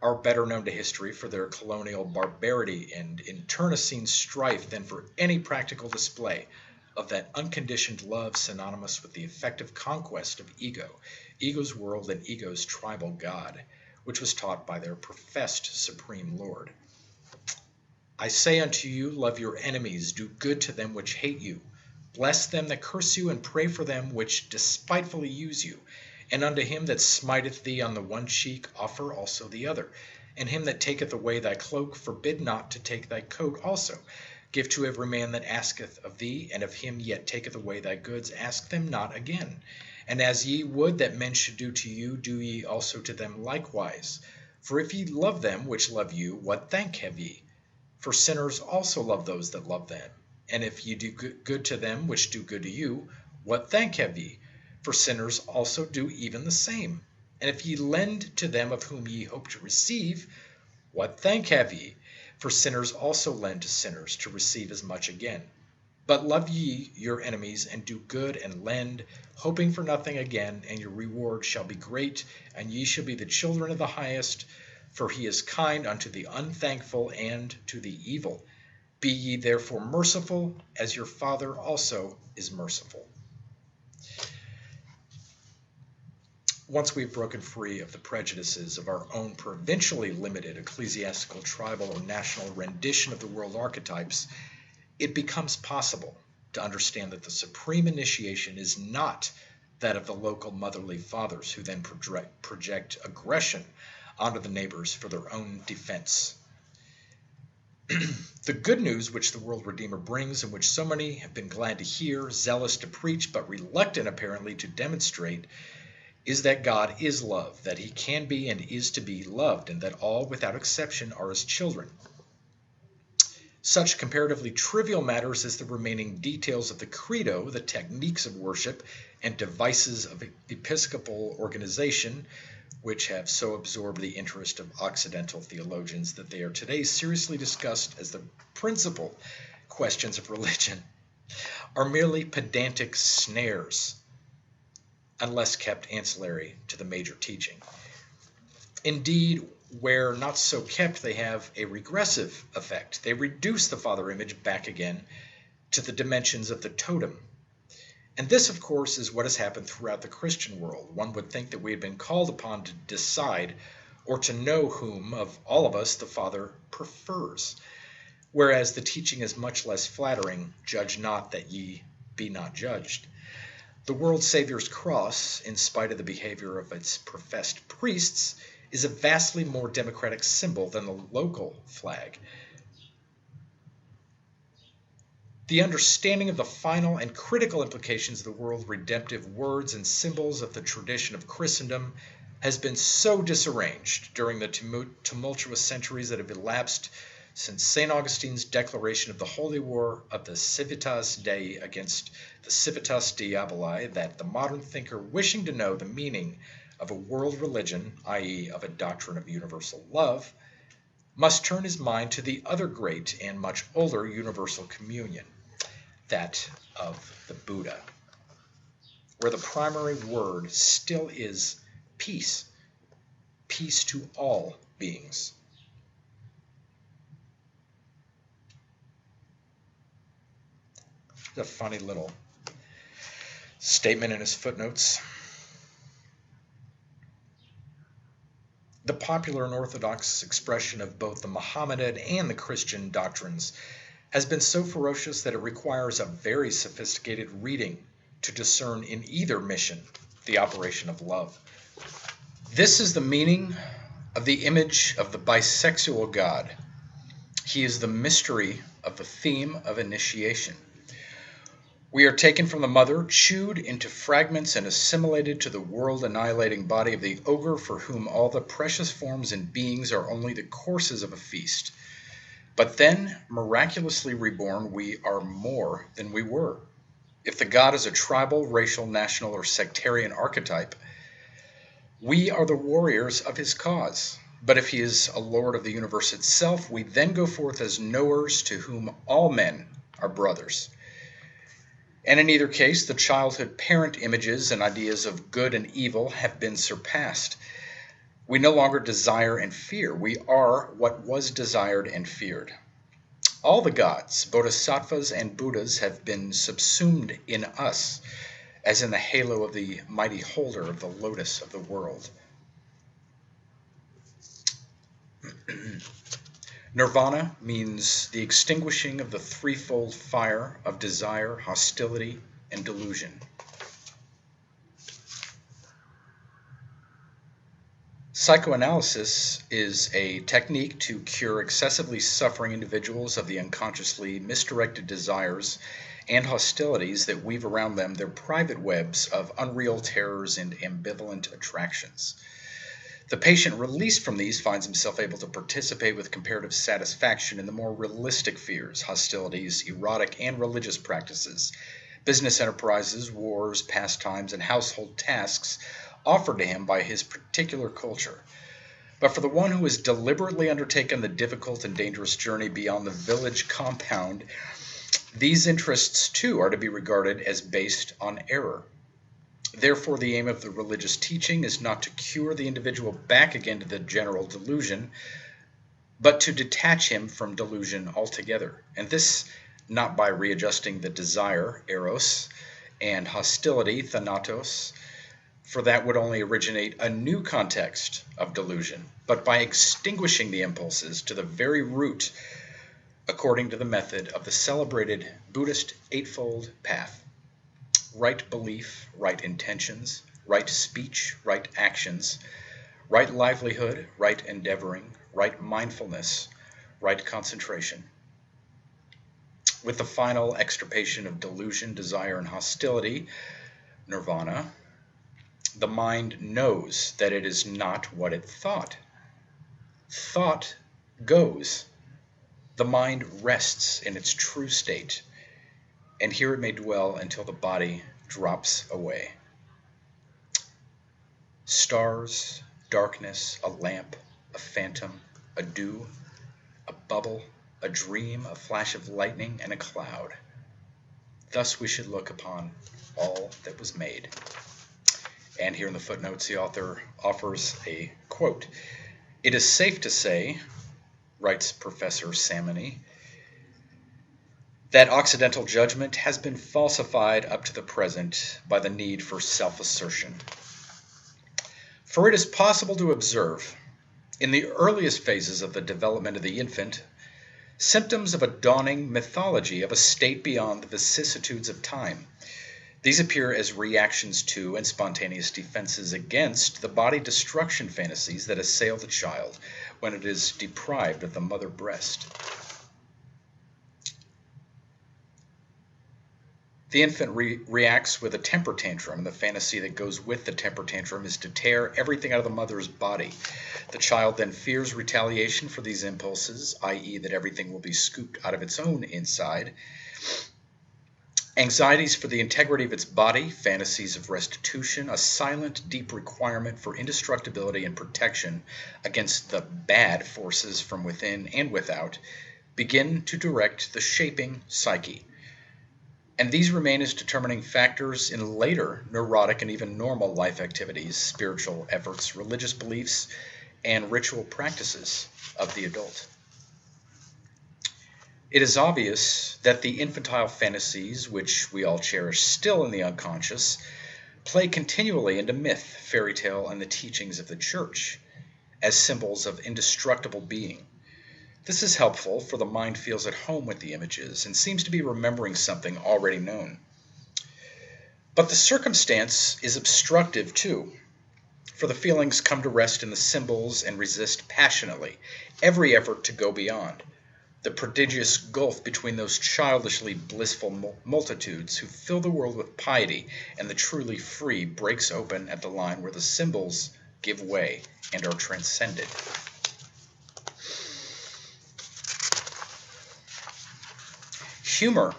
are better known to history for their colonial barbarity and internecine strife than for any practical display of that unconditioned love synonymous with the effective conquest of ego, ego's world and ego's tribal god, which was taught by their professed supreme lord. I say unto you, love your enemies, do good to them which hate you, bless them that curse you, and pray for them which despitefully use you. And unto him that smiteth thee on the one cheek offer also the other. And him that taketh away thy cloak forbid not to take thy coat also. Give to every man that asketh of thee, and of him yet taketh away thy goods ask them not again. And as ye would that men should do to you, do ye also to them likewise. For if ye love them which love you, what thank have ye? For sinners also love those that love them. And if ye do good to them which do good to you, what thank have ye? For sinners also do even the same. And if ye lend to them of whom ye hope to receive, what thank have ye? For sinners also lend to sinners to receive as much again. But love ye your enemies, and do good, and lend, hoping for nothing again, and your reward shall be great, and ye shall be the children of the highest, for he is kind unto the unthankful and to the evil. Be ye therefore merciful, as your Father also is merciful. Once we've broken free of the prejudices of our own provincially limited ecclesiastical, tribal, or national rendition of the world archetypes, it becomes possible to understand that the supreme initiation is not that of the local motherly fathers who then project aggression onto the neighbors for their own defense. The good news which the world redeemer brings, and which so many have been glad to hear, zealous to preach, but reluctant apparently to demonstrate, is that God is love, that he can be and is to be loved, and that all without exception are his children. Such comparatively trivial matters as the remaining details of the credo, the techniques of worship, and devices of episcopal organization, which have so absorbed the interest of Occidental theologians that they are today seriously discussed as the principal questions of religion, are merely pedantic snares, unless kept ancillary to the major teaching. Indeed, where not so kept, they have a regressive effect. They reduce the father image back again to the dimensions of the totem. And this, of course, is what has happened throughout the Christian world. One would think that we had been called upon to decide or to know whom of all of us the Father prefers, whereas the teaching is much less flattering, judge not that ye be not judged. The world Savior's cross, in spite of the behavior of its professed priests, is a vastly more democratic symbol than the local flag. The understanding of the final and critical implications of the world redemptive words and symbols of the tradition of Christendom has been so disarranged during the tumultuous centuries that have elapsed since St. Augustine's declaration of the holy war of the Civitas Dei against the Civitas Diaboli, that the modern thinker wishing to know the meaning of a world religion, i.e., of a doctrine of universal love, must turn his mind to the other great and much older universal communion, that of the Buddha, where the primary word still is peace, peace to all beings. A funny little statement in his footnotes. The popular and orthodox expression of both the Mohammedan and the Christian doctrines has been so ferocious that it requires a very sophisticated reading to discern in either mission the operation of love. This is the meaning of the image of the bisexual God. He is the mystery of the theme of initiation. We are taken from the mother, chewed into fragments, and assimilated to the world-annihilating body of the ogre for whom all the precious forms and beings are only the courses of a feast. But then, miraculously reborn, we are more than we were. If the god is a tribal, racial, national, or sectarian archetype, we are the warriors of his cause. But if he is a lord of the universe itself, we then go forth as knowers to whom all men are brothers. And in either case, the childhood parent images and ideas of good and evil have been surpassed. We no longer desire and fear. We are what was desired and feared. All the gods, bodhisattvas, and Buddhas have been subsumed in us, as in the halo of the mighty holder of the lotus of the world. Nirvana means the extinguishing of the threefold fire of desire, hostility, and delusion. Psychoanalysis is a technique to cure excessively suffering individuals of the unconsciously misdirected desires and hostilities that weave around them their private webs of unreal terrors and ambivalent attractions. The patient released from these finds himself able to participate with comparative satisfaction in the more realistic fears, hostilities, erotic and religious practices, business enterprises, wars, pastimes, and household tasks offered to him by his particular culture. But for the one who has deliberately undertaken the difficult and dangerous journey beyond the village compound, these interests too are to be regarded as based on error. Therefore, the aim of the religious teaching is not to cure the individual back again to the general delusion, but to detach him from delusion altogether. And this not by readjusting the desire, eros, and hostility, thanatos, for that would only originate a new context of delusion, but by extinguishing the impulses to the very root, according to the method of the celebrated Buddhist Eightfold Path. Right belief, right intentions, right speech, right actions, right livelihood, right endeavoring, right mindfulness, right concentration. With the final extirpation of delusion, desire, and hostility, nirvana, the mind knows that it is not what it thought. Thought goes. The mind rests in its true state, and here it may dwell until the body drops away. Stars, darkness, a lamp, a phantom, a dew, a bubble, a dream, a flash of lightning, and a cloud. Thus we should look upon all that was made. And here in the footnotes, the author offers a quote. It is safe to say, writes Professor Samani, that Occidental judgment has been falsified up to the present by the need for self-assertion. For it is possible to observe, in the earliest phases of the development of the infant, symptoms of a dawning mythology of a state beyond the vicissitudes of time. These appear as reactions to and spontaneous defenses against the body destruction fantasies that assail the child when it is deprived of the mother breast. The infant reacts with a temper tantrum, and the fantasy that goes with the temper tantrum is to tear everything out of the mother's body. The child then fears retaliation for these impulses, i.e., that everything will be scooped out of its own inside. Anxieties for the integrity of its body, fantasies of restitution, a silent, deep requirement for indestructibility and protection against the bad forces from within and without, begin to direct the shaping psyche. And these remain as determining factors in later neurotic and even normal life activities, spiritual efforts, religious beliefs, and ritual practices of the adult. It is obvious that the infantile fantasies, which we all cherish still in the unconscious, play continually into myth, fairy tale, and the teachings of the Church as symbols of indestructible being. This is helpful, for the mind feels at home with the images and seems to be remembering something already known. But the circumstance is obstructive too, for the feelings come to rest in the symbols and resist passionately every effort to go beyond. The prodigious gulf between those childishly blissful multitudes who fill the world with piety and the truly free breaks open at the line where the symbols give way and are transcended. Humor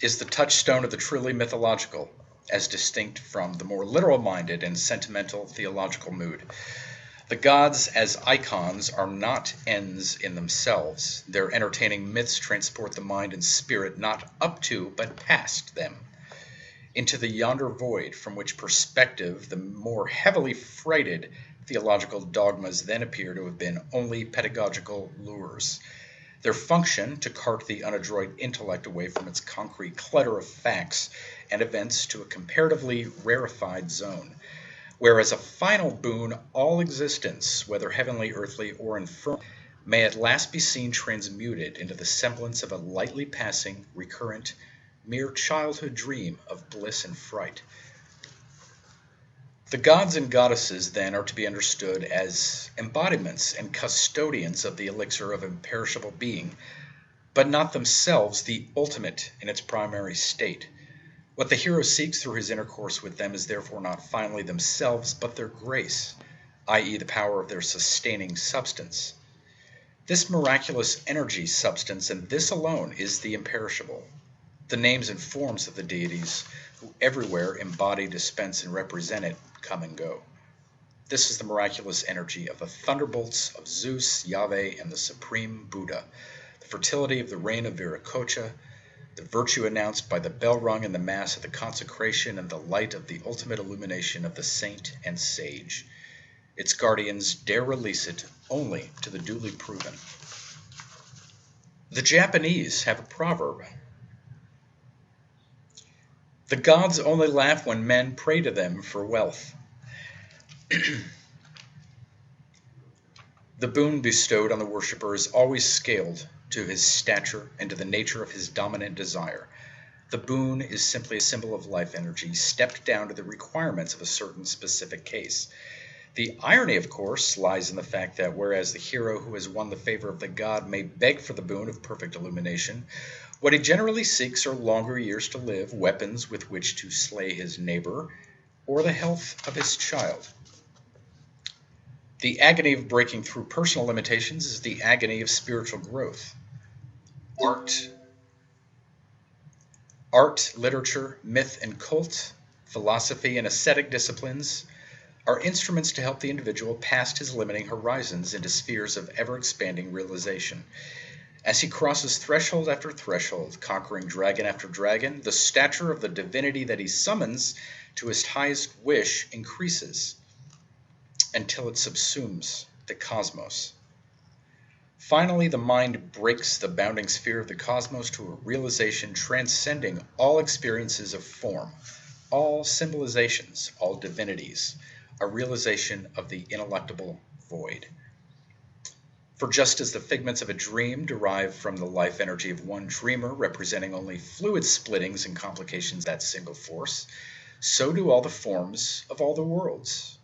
is the touchstone of the truly mythological, as distinct from the more literal-minded and sentimental theological mood. The gods as icons are not ends in themselves. Their entertaining myths transport the mind and spirit not up to, but past them, into the yonder void from which perspective the more heavily freighted theological dogmas then appear to have been only pedagogical lures. Their function to cart the unadroit intellect away from its concrete clutter of facts and events to a comparatively rarefied zone, where as a final boon all existence, whether heavenly, earthly, or infernal, may at last be seen transmuted into the semblance of a lightly passing, recurrent, mere childhood dream of bliss and fright. The gods and goddesses, then, are to be understood as embodiments and custodians of the elixir of imperishable being, but not themselves the ultimate in its primary state. What the hero seeks through his intercourse with them is therefore not finally themselves, but their grace, i.e., the power of their sustaining substance. This miraculous energy substance, and this alone, is the imperishable. The names and forms of the deities, who everywhere embody, dispense, and represent it, come and go. This is the miraculous energy of the thunderbolts of Zeus, Yahweh, and the Supreme Buddha, the fertility of the reign of Viracocha, the virtue announced by the bell rung in the Mass of the consecration, and the light of the ultimate illumination of the saint and sage. Its guardians dare release it only to the duly proven. The Japanese have a proverb. The gods only laugh when men pray to them for wealth. The boon bestowed on the worshipper is always scaled to his stature and to the nature of his dominant desire. The boon is simply a symbol of life energy, stepped down to the requirements of a certain specific case. The irony, of course, lies in the fact that whereas the hero who has won the favor of the god may beg for the boon of perfect illumination, what he generally seeks are longer years to live, weapons with which to slay his neighbor, or the health of his child. The agony of breaking through personal limitations is the agony of spiritual growth. Art, literature, myth and cult, philosophy and ascetic disciplines are instruments to help the individual past his limiting horizons into spheres of ever-expanding realization. As he crosses threshold after threshold, conquering dragon after dragon, the stature of the divinity that he summons to his highest wish increases until it subsumes the cosmos. Finally, the mind breaks the bounding sphere of the cosmos to a realization transcending all experiences of form, all symbolizations, all divinities, a realization of the ineluctable void. For just as the figments of a dream derive from the life energy of one dreamer, representing only fluid splittings and complications of that single force, so do all the forms of all the worlds,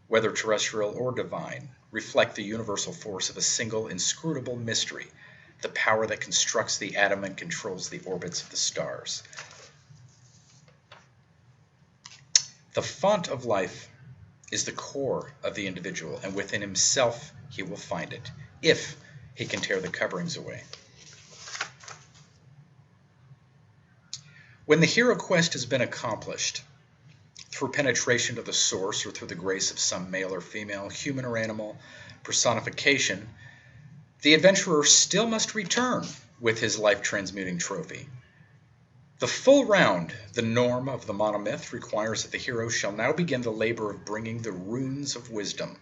whether terrestrial or divine, reflect the universal force of a single inscrutable mystery, the power that constructs the atom and controls the orbits of the stars. The font of life is the core of the individual, and within himself he will find it, if he can tear the coverings away. When the hero quest has been accomplished, through penetration to the source or through the grace of some male or female, human or animal personification, the adventurer still must return with his life-transmuting trophy. The full round, the norm of the monomyth, requires that the hero shall now begin the labor of bringing the runes of wisdom,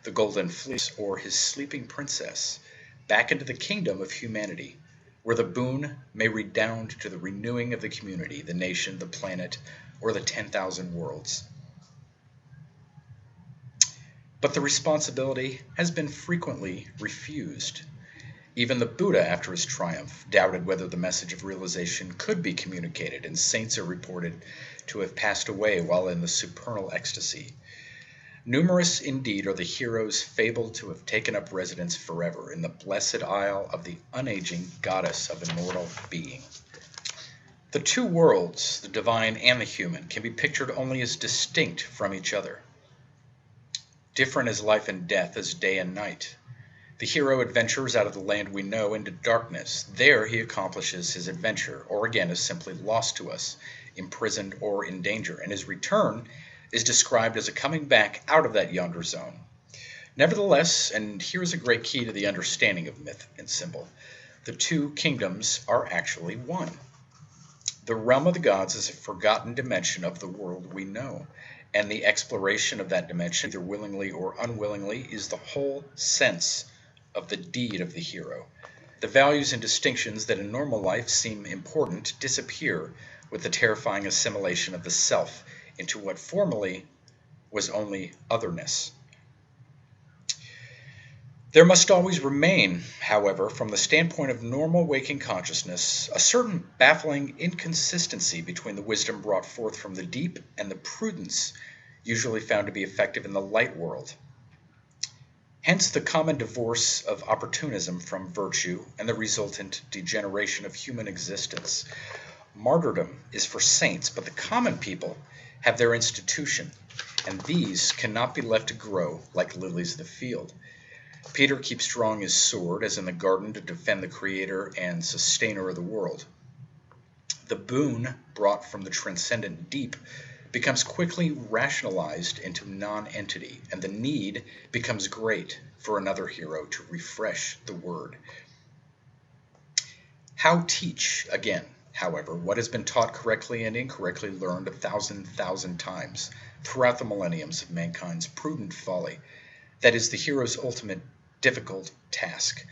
the golden fleece, or his sleeping princess, back into the kingdom of humanity, where the boon may redound to the renewing of the community, the nation, the planet, or the 10,000 worlds. But the responsibility has been frequently refused. Even the Buddha, after his triumph, doubted whether the message of realization could be communicated, and saints are reported to have passed away while in the supernal ecstasy. Numerous indeed are the heroes fabled to have taken up residence forever in the blessed isle of the unaging goddess of immortal being. The two worlds, the divine and the human, can be pictured only as distinct from each other. Different as life and death, as day and night. The hero adventures out of the land we know into darkness. There he accomplishes his adventure, or again is simply lost to us, imprisoned or in danger, and his return is described as a coming back out of that yonder zone. Nevertheless, and here is a great key to the understanding of myth and symbol, the two kingdoms are actually one. The realm of the gods is a forgotten dimension of the world we know, and the exploration of that dimension, either willingly or unwillingly, is the whole sense of the deed of the hero. The values and distinctions that in normal life seem important disappear with the terrifying assimilation of the self into what formerly was only otherness. There must always remain, however, from the standpoint of normal waking consciousness, a certain baffling inconsistency between the wisdom brought forth from the deep and the prudence usually found to be effective in the light world. Hence the common divorce of opportunism from virtue and the resultant degeneration of human existence. Martyrdom is for saints, but the common people have their institution, and these cannot be left to grow like lilies of the field. Peter keeps drawing his sword, as in the garden, to defend the creator and sustainer of the world. The boon brought from the transcendent deep becomes quickly rationalized into non-entity, and the need becomes great for another hero to refresh the word. How teach, again, however, what has been taught correctly and incorrectly learned 1,000 times throughout the millenniums of mankind's prudent folly? That is the hero's ultimate difficult task.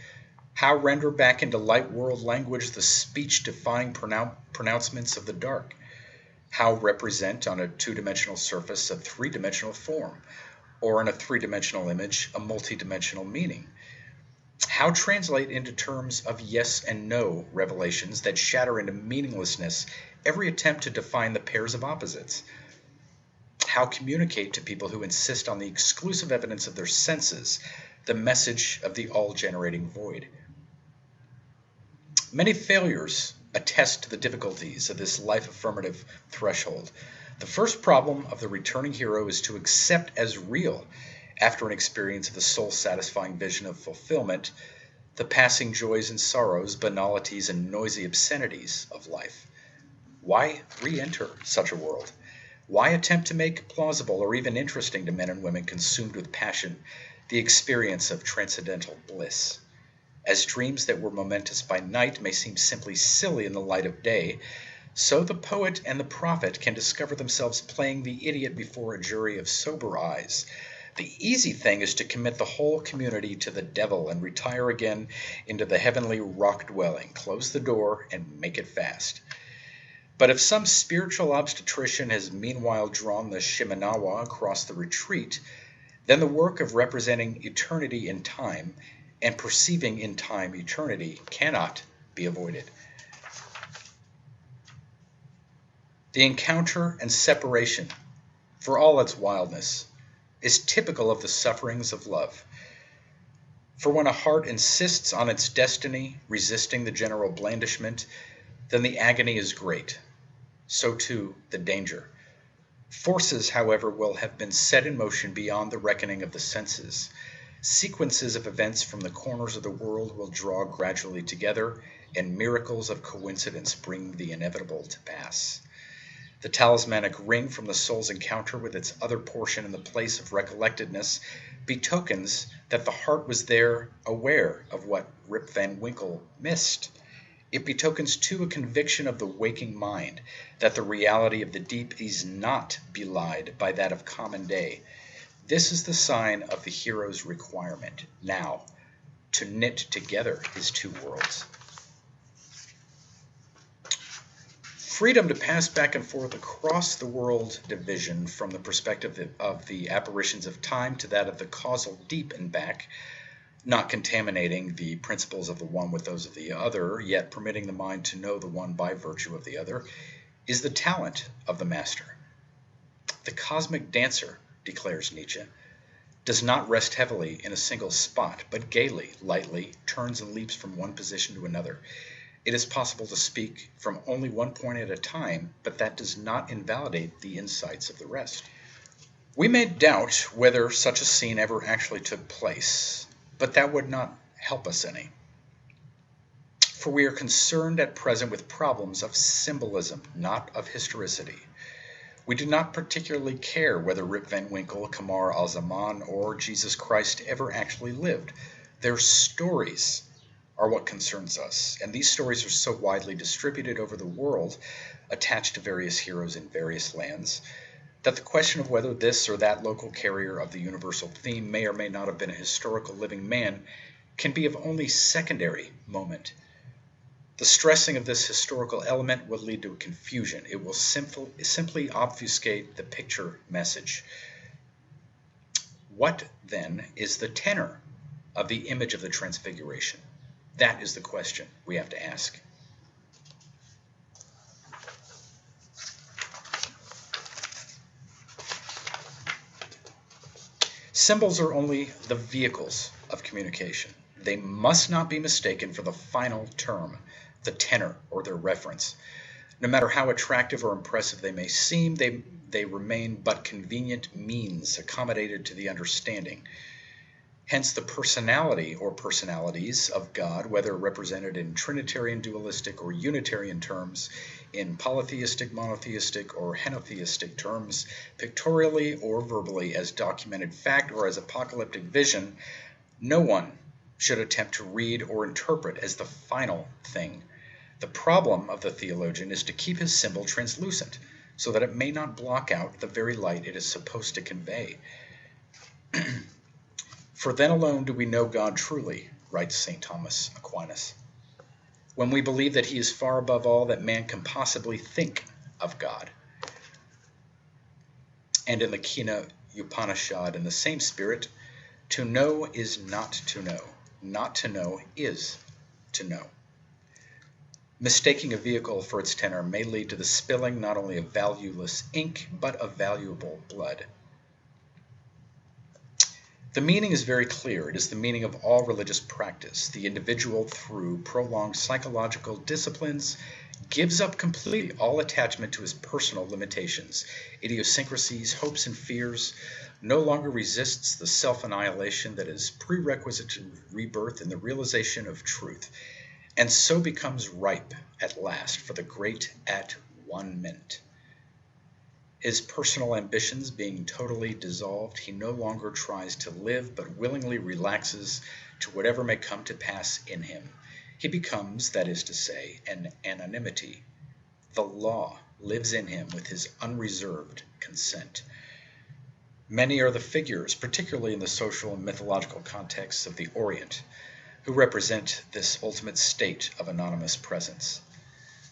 How render back into light world language the speech-defying pronouncements of the dark? How represent on a two-dimensional surface a three-dimensional form, or in a three-dimensional image a multi-dimensional meaning? How translate into terms of yes and no revelations that shatter into meaninglessness every attempt to define the pairs of opposites? How communicate to people who insist on the exclusive evidence of their senses the message of the all-generating void? Many failures attest to the difficulties of this life-affirmative threshold. The first problem of the returning hero is to accept as real, after an experience of the soul-satisfying vision of fulfillment, the passing joys and sorrows, banalities and noisy obscenities of life. Why re-enter such a world? Why attempt to make plausible or even interesting to men and women consumed with passion the experience of transcendental bliss? As dreams that were momentous by night may seem simply silly in the light of day, so the poet and the prophet can discover themselves playing the idiot before a jury of sober eyes. The easy thing is to commit the whole community to the devil and retire again into the heavenly rock dwelling, close the door, and make it fast. But if some spiritual obstetrician has meanwhile drawn the Shimenawa across the retreat, then the work of representing eternity in time and perceiving in time eternity cannot be avoided. The encounter and separation, for all its wildness, is typical of the sufferings of love. For when a heart insists on its destiny, resisting the general blandishment, then the agony is great. So too the danger. Forces, however, will have been set in motion beyond the reckoning of the senses. Sequences of events from the corners of the world will draw gradually together, and miracles of coincidence bring the inevitable to pass. The talismanic ring from the soul's encounter with its other portion in the place of recollectedness betokens that the heart was there aware of what Rip Van Winkle missed. It betokens too a conviction of the waking mind that the reality of the deep is not belied by that of common day. This is the sign of the hero's requirement, now, to knit together his two worlds. Freedom to pass back and forth across the world division from the perspective of the apparitions of time to that of the causal deep and back, not contaminating the principles of the one with those of the other, yet permitting the mind to know the one by virtue of the other, is the talent of the master. The cosmic dancer, declares Nietzsche, does not rest heavily in a single spot, but gaily, lightly, turns and leaps from one position to another. It is possible to speak from only one point at a time, but that does not invalidate the insights of the rest. We may doubt whether such a scene ever actually took place, but that would not help us any. For we are concerned at present with problems of symbolism, not of historicity. We do not particularly care whether Rip Van Winkle, Kamar al-Zaman, or Jesus Christ ever actually lived. Their stories are what concerns us, and these stories are so widely distributed over the world, attached to various heroes in various lands, that the question of whether this or that local carrier of the universal theme may or may not have been a historical living man can be of only secondary moment. The stressing of this historical element will lead to a confusion. It will simply obfuscate the picture message. What, then, is the tenor of the image of the Transfiguration? That is the question we have to ask. Symbols are only the vehicles of communication. They must not be mistaken for the final term, the tenor, or their reference. No matter how attractive or impressive they may seem, they remain but convenient means accommodated to the understanding. Hence the personality or personalities of God, whether represented in Trinitarian, dualistic, or Unitarian terms, in polytheistic, monotheistic, or henotheistic terms, pictorially or verbally as documented fact or as apocalyptic vision, no one should attempt to read or interpret as the final thing. The problem of the theologian is to keep his symbol translucent, so that it may not block out the very light it is supposed to convey. For then alone do we know God truly, writes St. Thomas Aquinas, when we believe that he is far above all that man can possibly think of God. And in the Kina Upanishad, in the same spirit, to know is not to know is to know. Mistaking a vehicle for its tenor may lead to the spilling not only of valueless ink, but of valuable blood. The meaning is very clear. It is the meaning of all religious practice. The individual, through prolonged psychological disciplines, gives up completely all attachment to his personal limitations, idiosyncrasies, hopes, and fears, no longer resists the self-annihilation that is prerequisite to rebirth in the realization of truth, and so becomes ripe at last for the great at-one-ment. His personal ambitions being totally dissolved, he no longer tries to live, but willingly relaxes to whatever may come to pass in him. He becomes, that is to say, an anonymity. The law lives in him with his unreserved consent. Many are the figures, particularly in the social and mythological contexts of the Orient, who represent this ultimate state of anonymous presence.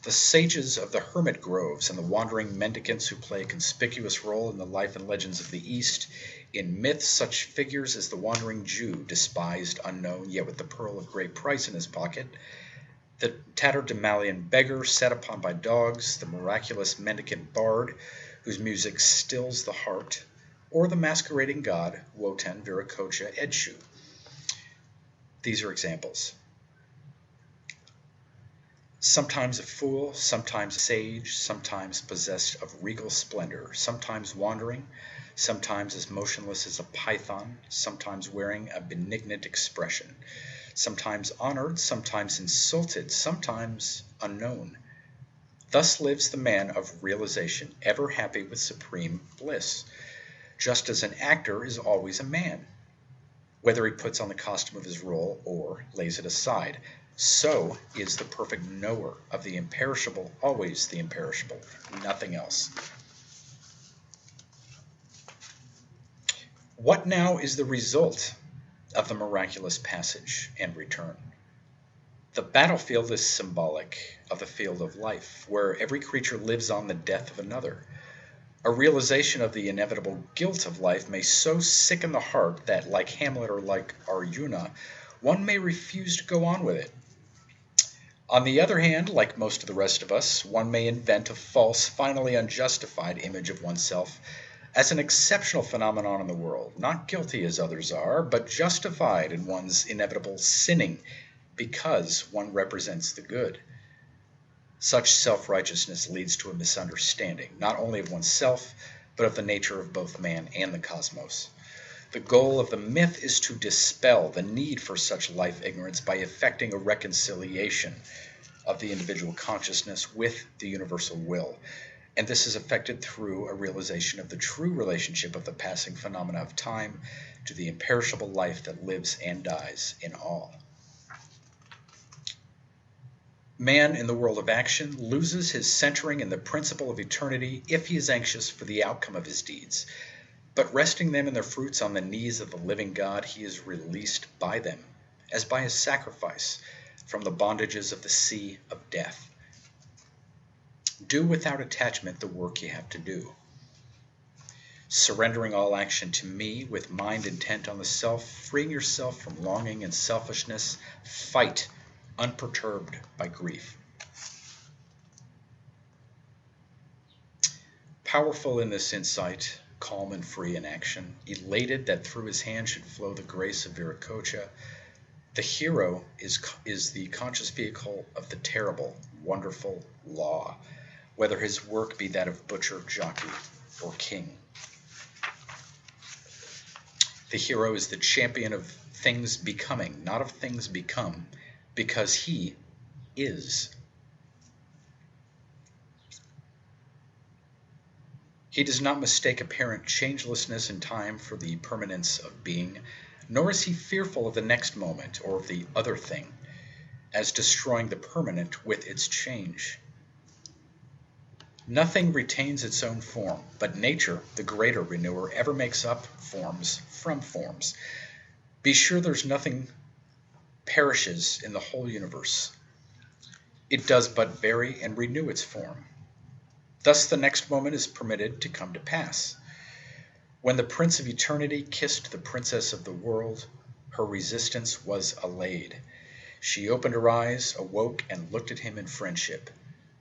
The sages of the hermit groves and the wandering mendicants who play a conspicuous role in the life and legends of the East. In myth, such figures as the wandering Jew, despised, unknown, yet with the pearl of great price in his pocket, the tatterdemalion beggar set upon by dogs, the miraculous mendicant bard, whose music stills the heart, or the masquerading god, Wotan, Viracocha, Edshu. These are examples. Sometimes a fool, sometimes a sage, sometimes possessed of regal splendor, sometimes wandering, sometimes as motionless as a python, sometimes wearing a benignant expression, sometimes honored, sometimes insulted, sometimes unknown. Thus lives the man of realization, ever happy with supreme bliss, just as an actor is always a man, whether he puts on the costume of his role or lays it aside. So is the perfect knower of the imperishable always the imperishable, nothing else. What now is the result of the miraculous passage and return? The battlefield is symbolic of the field of life, where every creature lives on the death of another. A realization of the inevitable guilt of life may so sicken the heart that, like Hamlet or like Arjuna, one may refuse to go on with it. On the other hand, like most of the rest of us, one may invent a false, finally unjustified image of oneself as an exceptional phenomenon in the world, not guilty as others are, but justified in one's inevitable sinning because one represents the good. Such self-righteousness leads to a misunderstanding, not only of oneself, but of the nature of both man and the cosmos. The goal of the myth is to dispel the need for such life ignorance by effecting a reconciliation of the individual consciousness with the universal will. And this is effected through a realization of the true relationship of the passing phenomena of time to the imperishable life that lives and dies in all. Man in the world of action loses his centering in the principle of eternity if he is anxious for the outcome of his deeds. But resting them and their fruits on the knees of the living God, he is released by them, as by a sacrifice, from the bondages of the sea of death. Do without attachment the work you have to do. Surrendering all action to me with mind intent on the self, freeing yourself from longing and selfishness, fight unperturbed by grief. Powerful in this insight, calm and free in action, elated that through his hand should flow the grace of Viracocha, the hero is the conscious vehicle of the terrible, wonderful law, whether his work be that of butcher, jockey, or king. The hero is the champion of things becoming, not of things become, because he is. He does not mistake apparent changelessness in time for the permanence of being, nor is he fearful of the next moment or of the other thing, as destroying the permanent with its change. Nothing retains its own form, but nature, the greater renewer, ever makes up forms from forms. Be sure there's nothing perishes in the whole universe. It does but vary and renew its form. Thus the next moment is permitted to come to pass. When the Prince of Eternity kissed the Princess of the World, her resistance was allayed. She opened her eyes, awoke, and looked at him in friendship.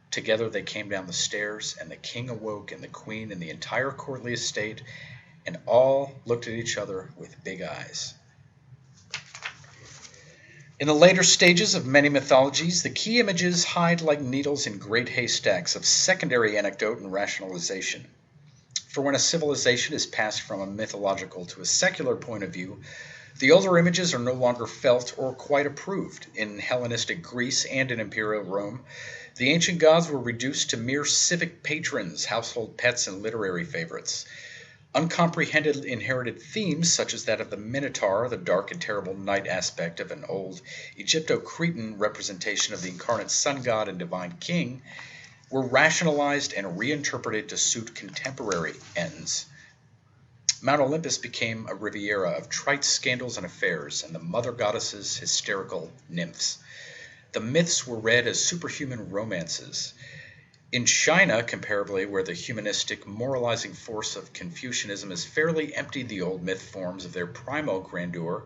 Together they came down the stairs, and the king awoke, and the queen, and the entire courtly estate, and all looked at each other with big eyes. In the later stages of many mythologies, the key images hide like needles in great haystacks of secondary anecdote and rationalization. For when a civilization is passed from a mythological to a secular point of view, the older images are no longer felt or quite approved. In Hellenistic Greece and in Imperial Rome, the ancient gods were reduced to mere civic patrons, household pets, and literary favorites. Uncomprehended inherited themes, such as that of the Minotaur, the dark and terrible night aspect of an old Egypto-Cretan representation of the incarnate sun god and divine king, were rationalized and reinterpreted to suit contemporary ends. Mount Olympus became a riviera of trite scandals and affairs, and the mother goddesses hysterical nymphs. The myths were read as superhuman romances. In China, comparably, where the humanistic, moralizing force of Confucianism has fairly emptied the old myth forms of their primal grandeur,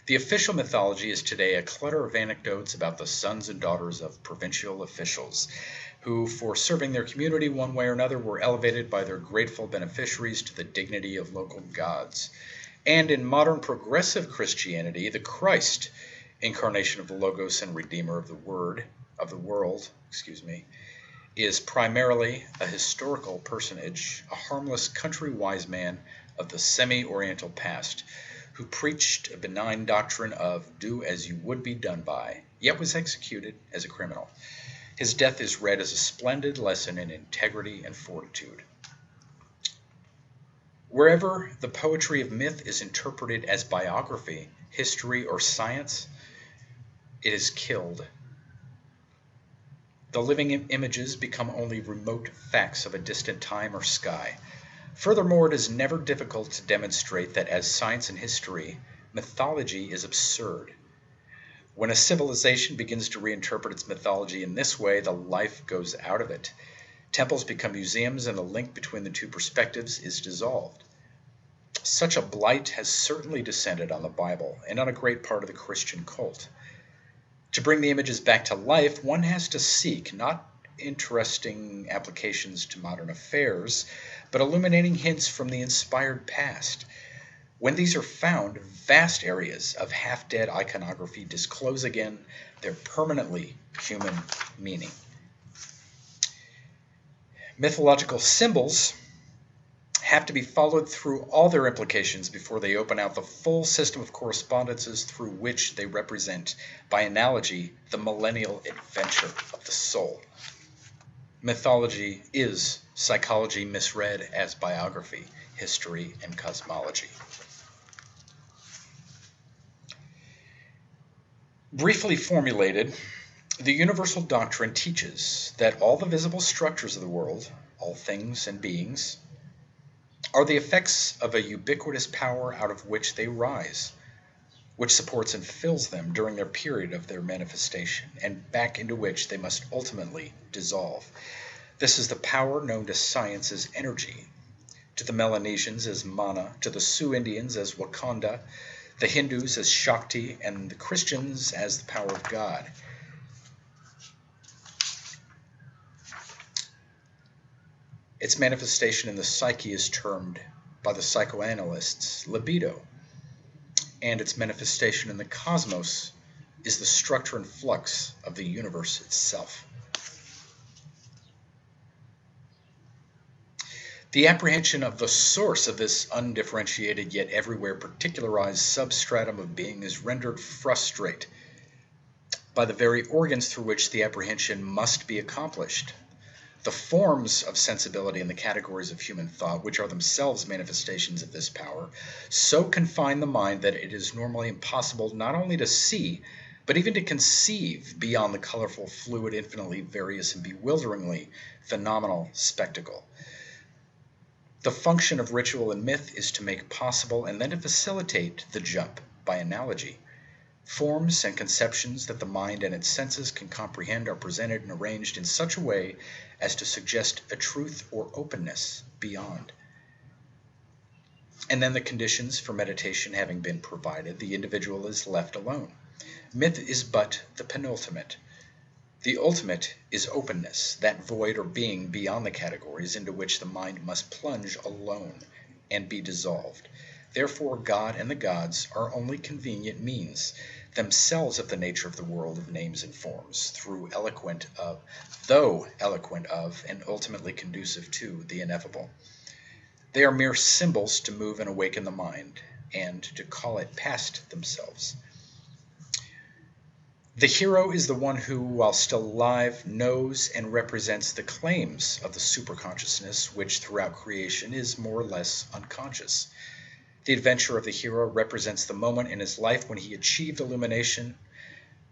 the official mythology is today a clutter of anecdotes about the sons and daughters of provincial officials, who, for serving their community one way or another, were elevated by their grateful beneficiaries to the dignity of local gods. And in modern progressive Christianity, the Christ, incarnation of the Logos and Redeemer of the Word, of the world, is primarily a historical personage, a harmless country wise man of the semi-Oriental past, who preached a benign doctrine of do as you would be done by, yet was executed as a criminal. His death is read as a splendid lesson in integrity and fortitude. Wherever the poetry of myth is interpreted as biography, history, or science, it is killed. The living images become only remote facts of a distant time or sky. Furthermore, it is never difficult to demonstrate that as science and history, mythology is absurd. When a civilization begins to reinterpret its mythology in this way, the life goes out of it. Temples become museums, and the link between the two perspectives is dissolved. Such a blight has certainly descended on the Bible and on a great part of the Christian cult. To bring the images back to life, one has to seek not interesting applications to modern affairs, but illuminating hints from the inspired past. When these are found, vast areas of half-dead iconography disclose again their permanently human meaning. Mythological symbols have to be followed through all their implications before they open out the full system of correspondences through which they represent, by analogy, the millennial adventure of the soul. Mythology is psychology misread as biography, history, and cosmology. Briefly formulated, the universal doctrine teaches that all the visible structures of the world, all things and beings, are the effects of a ubiquitous power out of which they rise, which supports and fills them during their period of their manifestation, and back into which they must ultimately dissolve. This is the power known to science as energy, to the Melanesians as mana, to the Sioux Indians as Wakanda, the Hindus as Shakti, and the Christians as the power of God. Its manifestation in the psyche is termed by the psychoanalysts libido, and its manifestation in the cosmos is the structure and flux of the universe itself. The apprehension of the source of this undifferentiated yet everywhere particularized substratum of being is rendered frustrate by the very organs through which the apprehension must be accomplished. The forms of sensibility and the categories of human thought, which are themselves manifestations of this power, so confine the mind that it is normally impossible not only to see, but even to conceive beyond the colorful, fluid, infinitely various, and bewilderingly phenomenal spectacle. The function of ritual and myth is to make possible and then to facilitate the jump by analogy. Forms and conceptions that the mind and its senses can comprehend are presented and arranged in such a way as to suggest a truth or openness beyond. And then the conditions for meditation having been provided, the individual is left alone. Myth is but the penultimate. The ultimate is openness, that void or being beyond the categories into which the mind must plunge alone and be dissolved. Therefore, God and the gods are only convenient means, themselves of the nature of the world of names and forms, though eloquent of, and ultimately conducive to, the ineffable. They are mere symbols to move and awaken the mind, and to call it past themselves. The hero is the one who, while still alive, knows and represents the claims of the superconsciousness, which throughout creation is more or less unconscious. The adventure of the hero represents the moment in his life when he achieved illumination,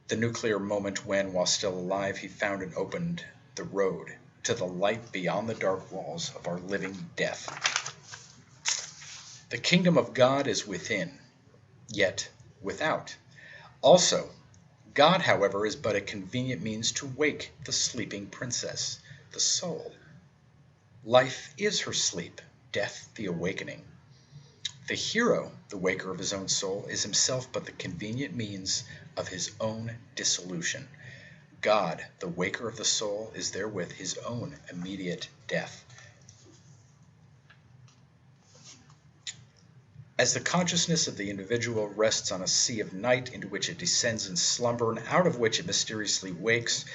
the nuclear moment when, while still alive, he found and opened the road to the light beyond the dark walls of our living death. The kingdom of God is within, yet without. Also, God, however, is but a convenient means to wake the sleeping princess, the soul. Life is her sleep, death the awakening. The hero, the waker of his own soul, is himself but the convenient means of his own dissolution. God, the waker of the soul, is therewith his own immediate death. As the consciousness of the individual rests on a sea of night into which it descends in slumber and out of which it mysteriously wakes,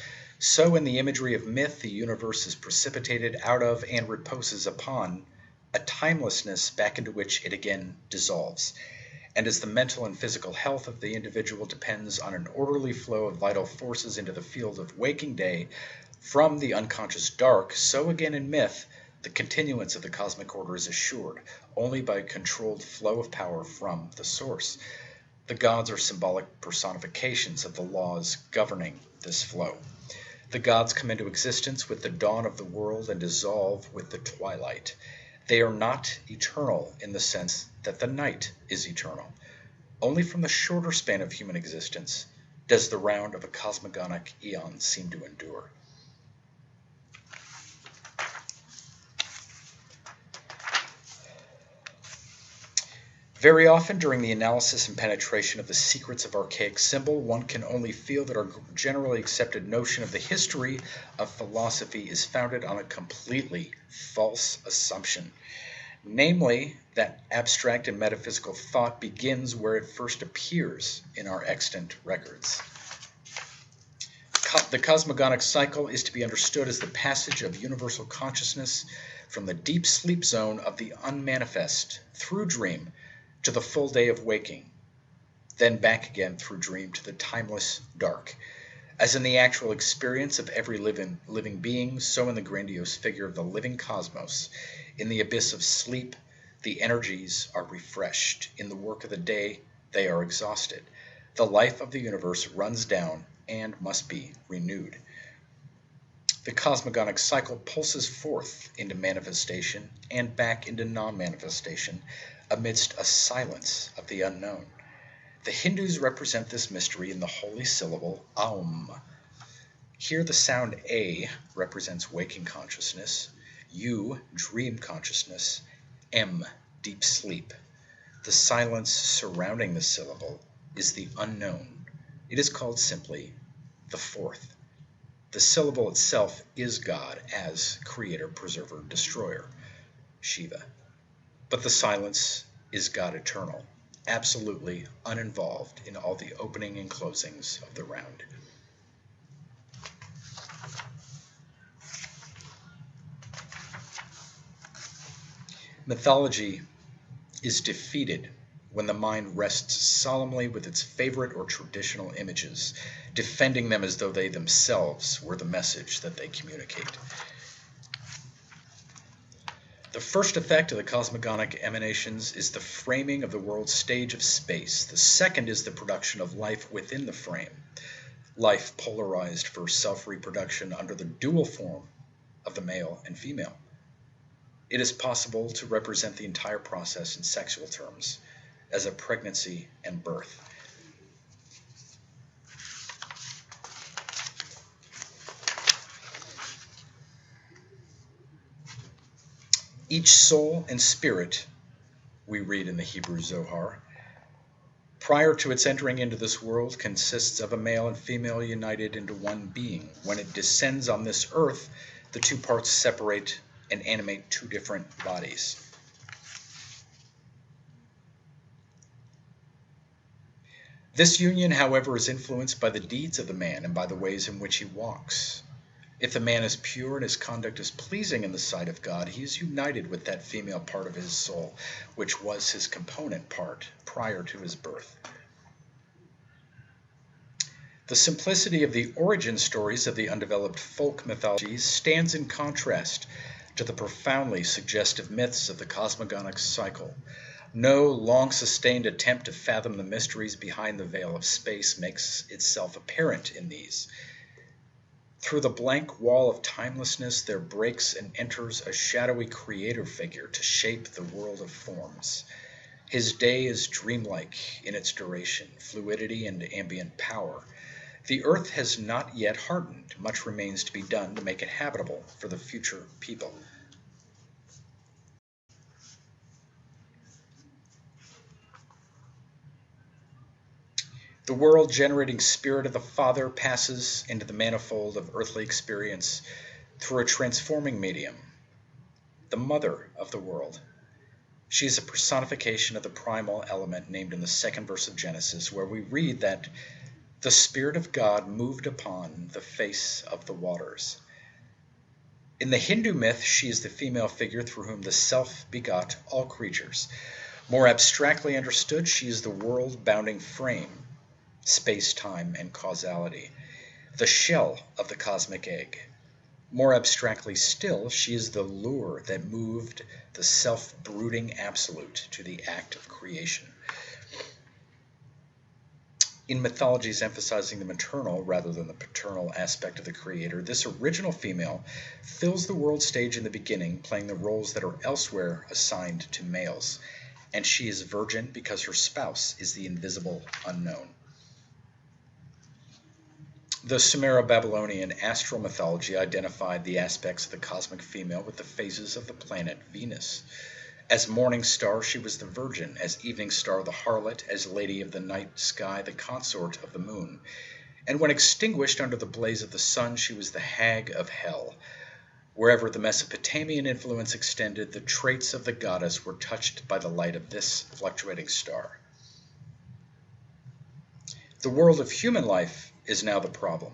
So in the imagery of myth, the universe is precipitated out of and reposes upon a timelessness back into which it again dissolves. And as the mental and physical health of the individual depends on an orderly flow of vital forces into the field of waking day from the unconscious dark, so again in myth, the continuance of the cosmic order is assured only by a controlled flow of power from the source. The gods are symbolic personifications of the laws governing this flow. The gods come into existence with the dawn of the world and dissolve with the twilight. They are not eternal in the sense that the night is eternal. Only from the shorter span of human existence does the round of a cosmogonic eon seem to endure. Very often during the analysis and penetration of the secrets of archaic symbol, one can only feel that our generally accepted notion of the history of philosophy is founded on a completely false assumption. Namely, that abstract and metaphysical thought begins where it first appears in our extant records. The cosmogonic cycle is to be understood as the passage of universal consciousness from the deep sleep zone of the unmanifest through dream to the full day of waking, then back again through dream to the timeless dark. As in the actual experience of every living being, so in the grandiose figure of the living cosmos, in the abyss of sleep, the energies are refreshed. In the work of the day, they are exhausted. The life of the universe runs down and must be renewed. The cosmogonic cycle pulses forth into manifestation and back into non-manifestation amidst a silence of the unknown. The Hindus represent this mystery in the holy syllable Aum. Here the sound A represents waking consciousness, U, dream consciousness, M, deep sleep. The silence surrounding the syllable is the unknown. It is called simply the fourth. The syllable itself is God as creator, preserver, destroyer, Shiva. But the silence is God eternal, absolutely uninvolved in all the opening and closings of the round. Mythology is defeated when the mind rests solemnly with its favorite or traditional images, defending them as though they themselves were the message that they communicate. The first effect of the cosmogonic emanations is the framing of the world's stage of space. The second is the production of life within the frame, life polarized for self-reproduction under the dual form of the male and female. It is possible to represent the entire process in sexual terms as a pregnancy and birth. Each soul and spirit, we read in the Hebrew Zohar, prior to its entering into this world, consists of a male and female united into one being. When it descends on this earth, the two parts separate and animate two different bodies. This union, however, is influenced by the deeds of the man and by the ways in which he walks. If the man is pure and his conduct is pleasing in the sight of God, he is united with that female part of his soul, which was his component part prior to his birth. The simplicity of the origin stories of the undeveloped folk mythologies stands in contrast to the profoundly suggestive myths of the cosmogonic cycle. No long-sustained attempt to fathom the mysteries behind the veil of space makes itself apparent in these. Through the blank wall of timelessness there breaks and enters a shadowy creator figure to shape the world of forms. His day is dreamlike in its duration, fluidity, and ambient power. The earth has not yet hardened. Much remains to be done to make it habitable for the future people. The world-generating spirit of the Father passes into the manifold of earthly experience through a transforming medium, the Mother of the world. She is a personification of the primal element named in the second verse of Genesis, where we read that The Spirit of God moved upon the face of the waters. In the Hindu myth, she is the female figure through whom the self begot all creatures. More abstractly understood, she is the world-bounding frame, space-time, and causality, the shell of the cosmic egg. More abstractly still, she is the lure that moved the self-brooding absolute to the act of creation. In mythologies emphasizing the maternal rather than the paternal aspect of the creator, this original female fills the world stage in the beginning, playing the roles that are elsewhere assigned to males. And she is virgin because her spouse is the invisible unknown. The Sumero-Babylonian astral mythology identified the aspects of the cosmic female with the phases of the planet Venus. As morning star, she was the virgin; as evening star, the harlot; as lady of the night sky, the consort of the moon. And when extinguished under the blaze of the sun, she was the hag of hell. Wherever the Mesopotamian influence extended, the traits of the goddess were touched by the light of this fluctuating star. The world of human life is now the problem.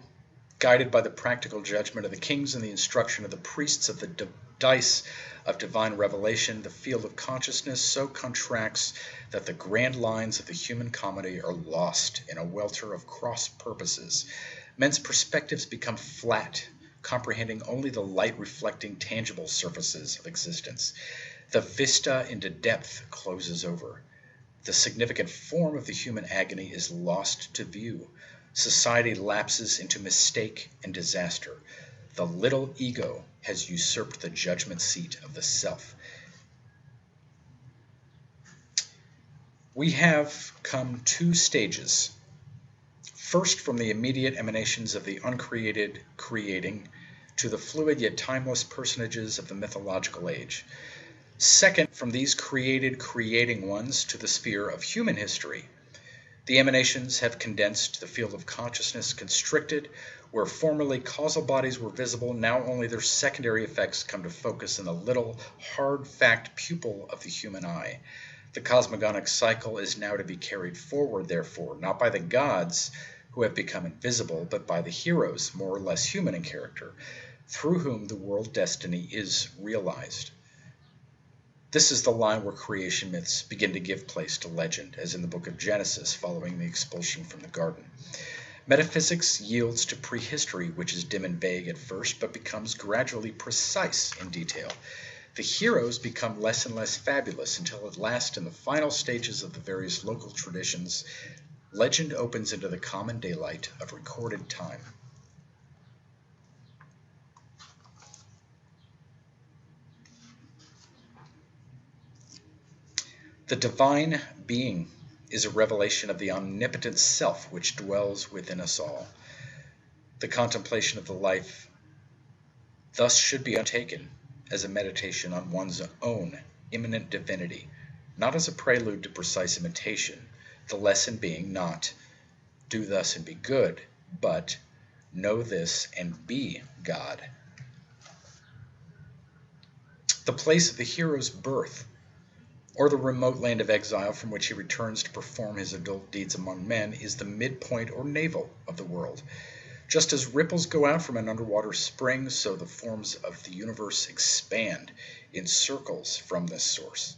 Guided by the practical judgment of the kings and the instruction of the priests of the dice of divine revelation, the field of consciousness so contracts that the grand lines of the human comedy are lost in a welter of cross purposes. Men's perspectives become flat, comprehending only the light-reflecting tangible surfaces of existence. The vista into depth closes over. The significant form of the human agony is lost to view. Society lapses into mistake and disaster. The little ego has usurped the judgment seat of the self. We have come 2 stages. First, from the immediate emanations of the uncreated creating to the fluid yet timeless personages of the mythological age. Second, from these created creating ones to the sphere of human history. The emanations have condensed, the field of consciousness constricted. Where formerly causal bodies were visible, now only their secondary effects come to focus in the little, hard-fact pupil of the human eye. The cosmogonic cycle is now to be carried forward, therefore, not by the gods, who have become invisible, but by the heroes, more or less human in character, through whom the world destiny is realized. This is the line where creation myths begin to give place to legend, as in the book of Genesis following the expulsion from the garden. Metaphysics yields to prehistory, which is dim and vague at first, but becomes gradually precise in detail. The heroes become less and less fabulous until at last, in the final stages of the various local traditions, legend opens into the common daylight of recorded time. The divine being is a revelation of the omnipotent self which dwells within us all. The contemplation of the life thus should be undertaken as a meditation on one's own immanent divinity, not as a prelude to precise imitation, the lesson being not do thus and be good, but know this and be God. The place of the hero's birth, or the remote land of exile from which he returns to perform his adult deeds among men, is the midpoint or navel of the world. Just as ripples go out from an underwater spring, so the forms of the universe expand in circles from this source.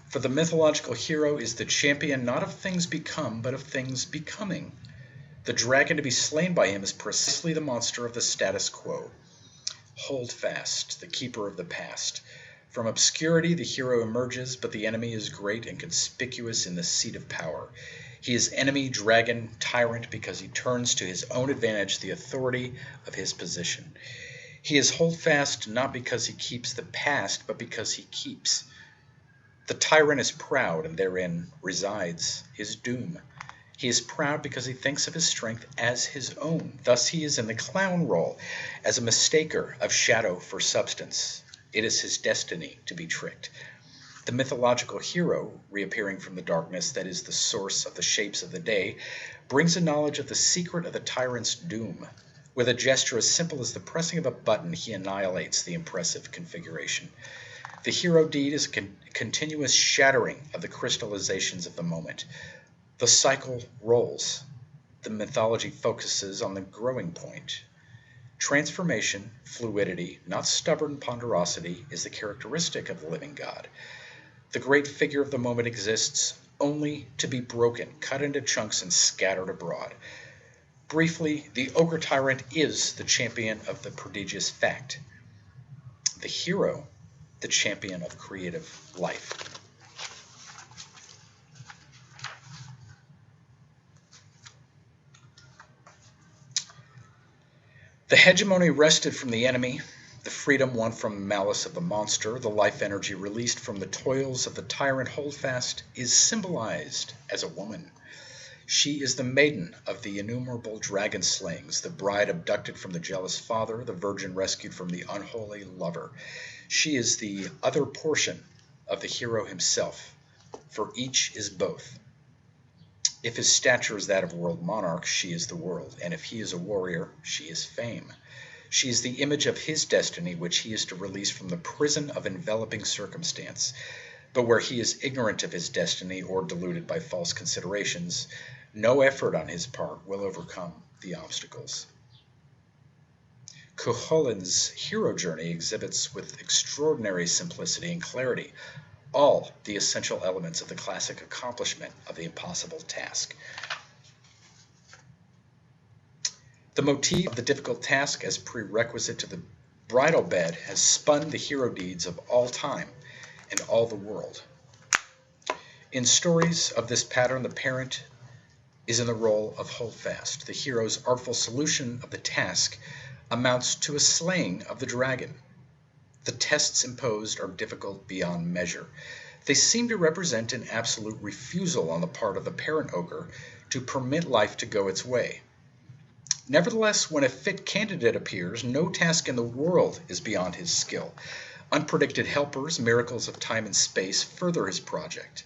For the mythological hero is the champion not of things become, but of things becoming. The dragon to be slain by him is precisely the monster of the status quo. Hold fast, the keeper of the past. From obscurity the hero emerges, but the enemy is great and conspicuous in the seat of power. He is enemy, dragon, tyrant, because he turns to his own advantage the authority of his position. He is holdfast not because he keeps the past, but because he keeps. The tyrant is proud, and therein resides his doom. He is proud because he thinks of his strength as his own. Thus he is in the clown role, as a mistaker of shadow for substance. It is his destiny to be tricked. The mythological hero, reappearing from the darkness that is the source of the shapes of the day, brings a knowledge of the secret of the tyrant's doom. With a gesture as simple as the pressing of a button, he annihilates the impressive configuration. The hero deed is a continuous shattering of the crystallizations of the moment. The cycle rolls. The mythology focuses on the growing point. Transformation, fluidity, not stubborn ponderosity, is the characteristic of the living God. The great figure of the moment exists only to be broken, cut into chunks, and scattered abroad. Briefly, the ogre tyrant is the champion of the prodigious fact. The hero, the champion of creative life. The hegemony wrested from the enemy, the freedom won from the malice of the monster, the life energy released from the toils of the tyrant holdfast, is symbolized as a woman. She is the maiden of the innumerable dragon slayings, the bride abducted from the jealous father, the virgin rescued from the unholy lover. She is the other portion of the hero himself, for each is both. If his stature is that of world monarch, she is the world, and if he is a warrior, she is fame. She is the image of his destiny, which he is to release from the prison of enveloping circumstance. But where he is ignorant of his destiny or deluded by false considerations, no effort on his part will overcome the obstacles. Cuchulain's hero journey exhibits with extraordinary simplicity and clarity all the essential elements of the classic accomplishment of the impossible task. The motif of the difficult task as prerequisite to the bridal bed has spun the hero deeds of all time and all the world. In stories of this pattern, the parent is in the role of holdfast. The hero's artful solution of the task amounts to a slaying of the dragon. The tests imposed are difficult beyond measure. They seem to represent an absolute refusal on the part of the parent ogre to permit life to go its way. Nevertheless, when a fit candidate appears, no task in the world is beyond his skill. Unpredicted helpers, miracles of time and space, further his project.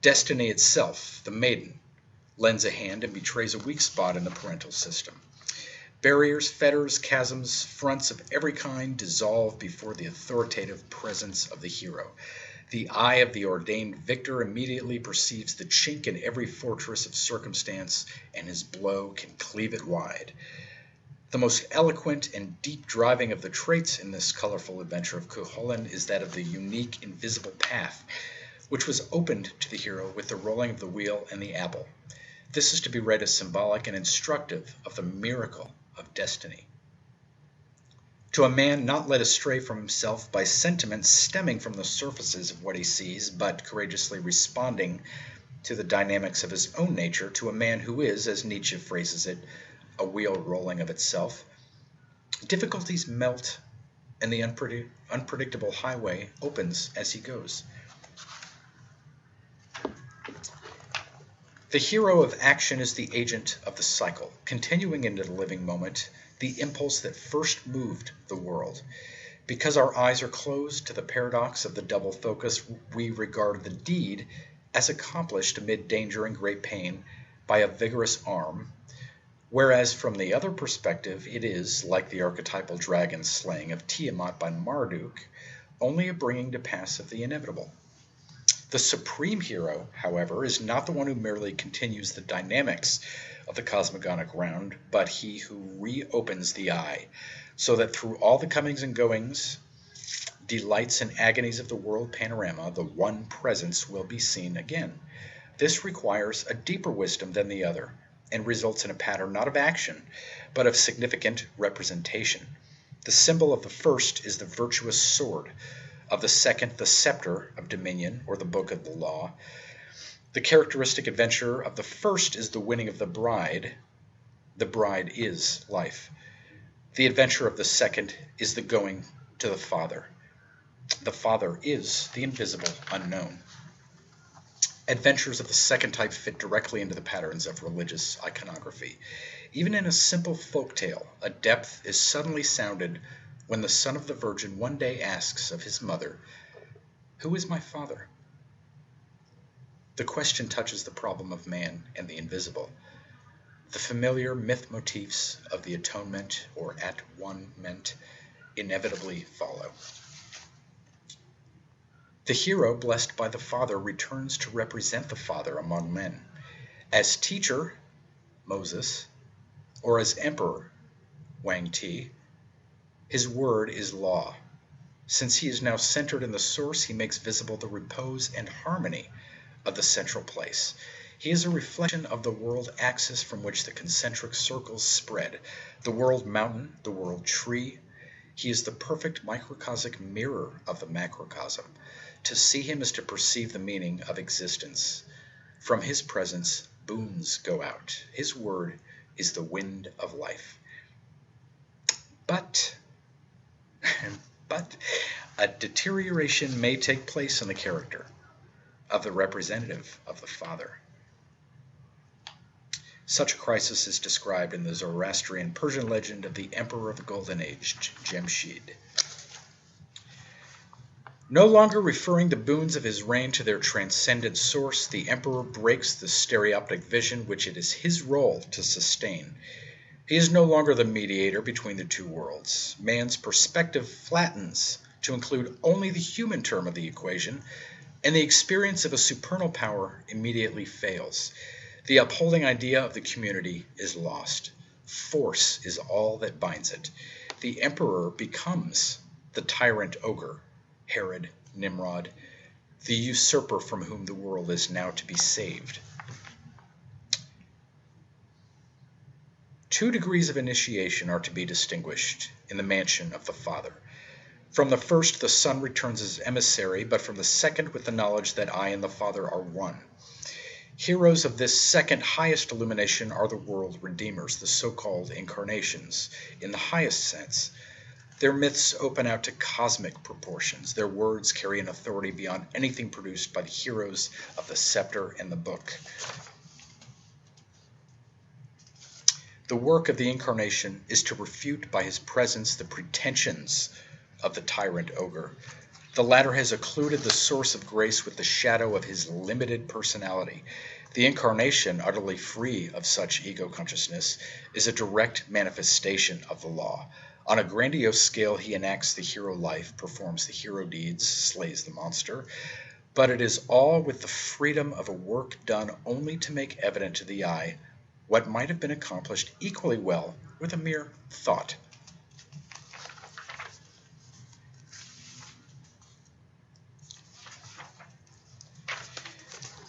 Destiny itself, the maiden, lends a hand and betrays a weak spot in the parental system. Barriers, fetters, chasms, fronts of every kind dissolve before the authoritative presence of the hero. The eye of the ordained victor immediately perceives the chink in every fortress of circumstance, and his blow can cleave it wide. The most eloquent and deep driving of the traits in this colorful adventure of Cuchulain is that of the unique invisible path, which was opened to the hero with the rolling of the wheel and the apple. This is to be read as symbolic and instructive of the miracle of destiny. To a man not led astray from himself by sentiments stemming from the surfaces of what he sees, but courageously responding to the dynamics of his own nature, to a man who is, as Nietzsche phrases it, a wheel rolling of itself, difficulties melt and the unpredictable highway opens as he goes. The hero of action is the agent of the cycle, continuing into the living moment, the impulse that first moved the world. Because our eyes are closed to the paradox of the double focus, we regard the deed as accomplished amid danger and great pain by a vigorous arm, whereas from the other perspective it is, like the archetypal dragon slaying of Tiamat by Marduk, only a bringing to pass of the inevitable. The supreme hero, however, is not the one who merely continues the dynamics of the cosmogonic round, but he who reopens the eye, so that through all the comings and goings, delights and agonies of the world panorama, the one presence will be seen again. This requires a deeper wisdom than the other, and results in a pattern not of action, but of significant representation. The symbol of the first is the virtuous sword, of the second the scepter of dominion, or the book of the law. The characteristic adventure of the first is the winning of the bride. The bride is life. The adventure of the second is the going to the Father. The Father is the invisible unknown. Adventures of the second type fit directly into the patterns of religious iconography. Even in a simple folk tale, a depth is suddenly sounded when the son of the Virgin one day asks of his mother, "Who is my father?" The question touches the problem of man and the invisible. The familiar myth motifs of the atonement or at-one-ment inevitably follow. The hero, blessed by the Father, returns to represent the Father among men. As teacher, Moses, or as emperor, Wang Ti, his word is law. Since he is now centered in the source, he makes visible the repose and harmony of the central place. He is a reflection of the world axis from which the concentric circles spread, the world mountain, the world tree. He is the perfect microcosmic mirror of the macrocosm. To see him is to perceive the meaning of existence. From his presence, boons go out. His word is the wind of life. But a deterioration may take place in the character of the representative of the Father. Such a crisis is described in the Zoroastrian Persian legend of the Emperor of the Golden Age, Jamshid. No longer referring the boons of his reign to their transcendent source, the emperor breaks the stereoptic vision which it is his role to sustain. He is no longer the mediator between the two worlds. Man's perspective flattens to include only the human term of the equation, and the experience of a supernal power immediately fails. The upholding idea of the community is lost. Force is all that binds it. The emperor becomes the tyrant ogre, Herod, Nimrod, the usurper from whom the world is now to be saved. 2 degrees of initiation are to be distinguished in the mansion of the Father. From the first, the Son returns as emissary, but from the second with the knowledge that I and the Father are one. Heroes of this second highest illumination are the world redeemers, the so-called incarnations, in the highest sense. Their myths open out to cosmic proportions. Their words carry an authority beyond anything produced by the heroes of the scepter and the book. The work of the incarnation is to refute by his presence the pretensions of the tyrant ogre. The latter has occluded the source of grace with the shadow of his limited personality. The incarnation, utterly free of such ego consciousness, is a direct manifestation of the law. On a grandiose scale, he enacts the hero life, performs the hero deeds, slays the monster, but it is all with the freedom of a work done only to make evident to the eye what might have been accomplished equally well with a mere thought.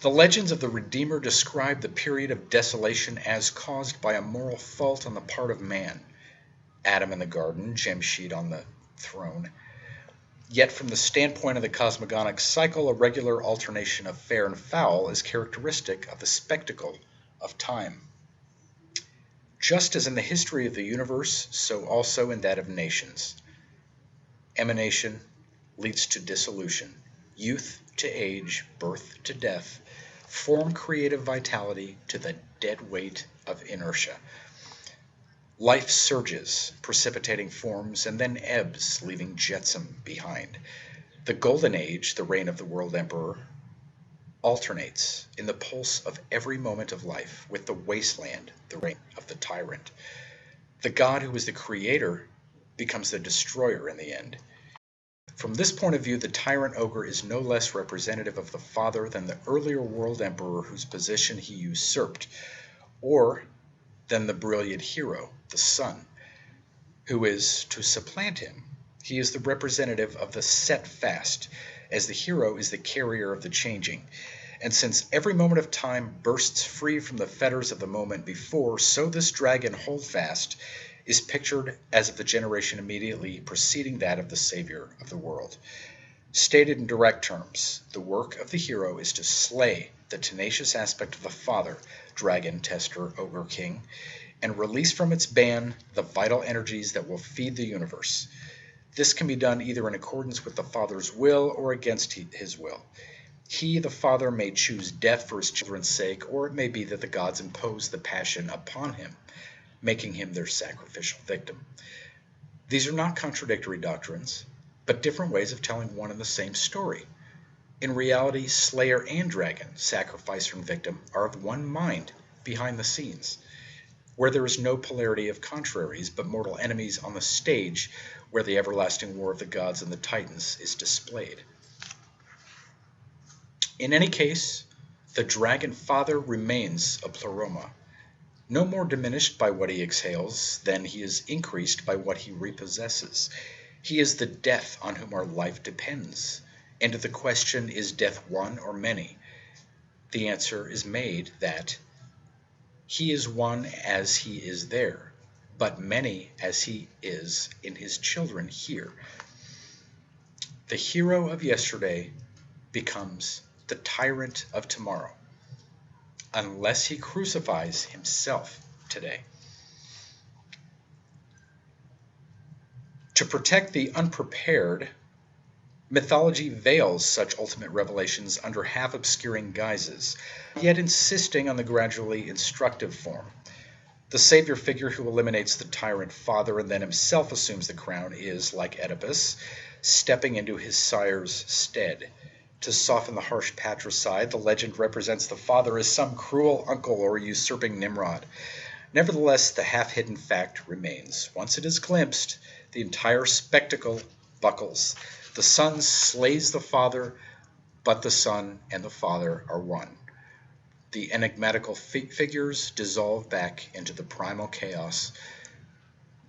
The legends of the Redeemer describe the period of desolation as caused by a moral fault on the part of man. Adam in the garden, Jamshid on the throne. Yet from the standpoint of the cosmogonic cycle, a regular alternation of fair and foul is characteristic of the spectacle of time. Just as in the history of the universe, so also in that of nations. Emanation leads to dissolution, youth to age, birth to death, form creative vitality to the dead weight of inertia. Life surges, precipitating forms, and then ebbs, leaving jetsam behind. The Golden Age, the reign of the world emperor, alternates in the pulse of every moment of life with the wasteland, the reign of the tyrant. The God who is the creator becomes the destroyer in the end. From this point of view, the tyrant ogre is no less representative of the Father than the earlier world emperor whose position he usurped, or than the brilliant hero, the Son, who is to supplant him. He is the representative of the set fast, as the hero is the carrier of the changing. And since every moment of time bursts free from the fetters of the moment before, so this dragon holdfast is pictured as of the generation immediately preceding that of the Savior of the world. Stated in direct terms, the work of the hero is to slay the tenacious aspect of the Father, dragon, tester, ogre, king, and release from its ban the vital energies that will feed the universe. This can be done either in accordance with the Father's will or against his will. He, the Father, may choose death for his children's sake, or it may be that the gods impose the passion upon him, making him their sacrificial victim. These are not contradictory doctrines, but different ways of telling one and the same story. In reality, slayer and dragon, sacrificer and victim, are of one mind behind the scenes, where there is no polarity of contraries, but mortal enemies on the stage, where the everlasting war of the gods and the titans is displayed. In any case, the dragon father remains a pleroma, no more diminished by what he exhales than he is increased by what he repossesses. He is the death on whom our life depends. And to the question, is death one or many? The answer is made that he is one as he is there, but many as he is in his children here. The hero of yesterday becomes the tyrant of tomorrow, unless he crucifies himself today. To protect the unprepared, mythology veils such ultimate revelations under half-obscuring guises, yet insisting on the gradually instructive form. The savior figure who eliminates the tyrant father and then himself assumes the crown is, like Oedipus, stepping into his sire's stead. To soften the harsh patricide, the legend represents the father as some cruel uncle or usurping Nimrod. Nevertheless, the half-hidden fact remains. Once it is glimpsed, the entire spectacle buckles. The son slays the father, but the son and the father are one. The enigmatical figures dissolve back into the primal chaos.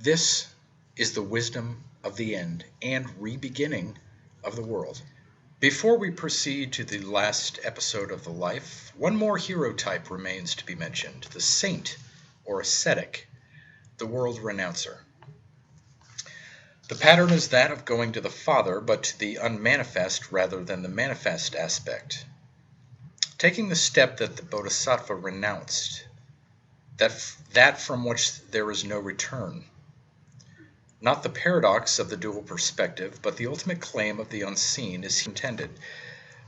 This is the wisdom of the end and re-beginning of the world. Before we proceed to the last episode of the life, one more hero type remains to be mentioned, the saint or ascetic, the world renouncer. The pattern is that of going to the Father, but to the unmanifest rather than the manifest aspect. Taking the step that the Bodhisattva renounced, that from which there is no return. Not the paradox of the dual perspective, but the ultimate claim of the unseen is intended.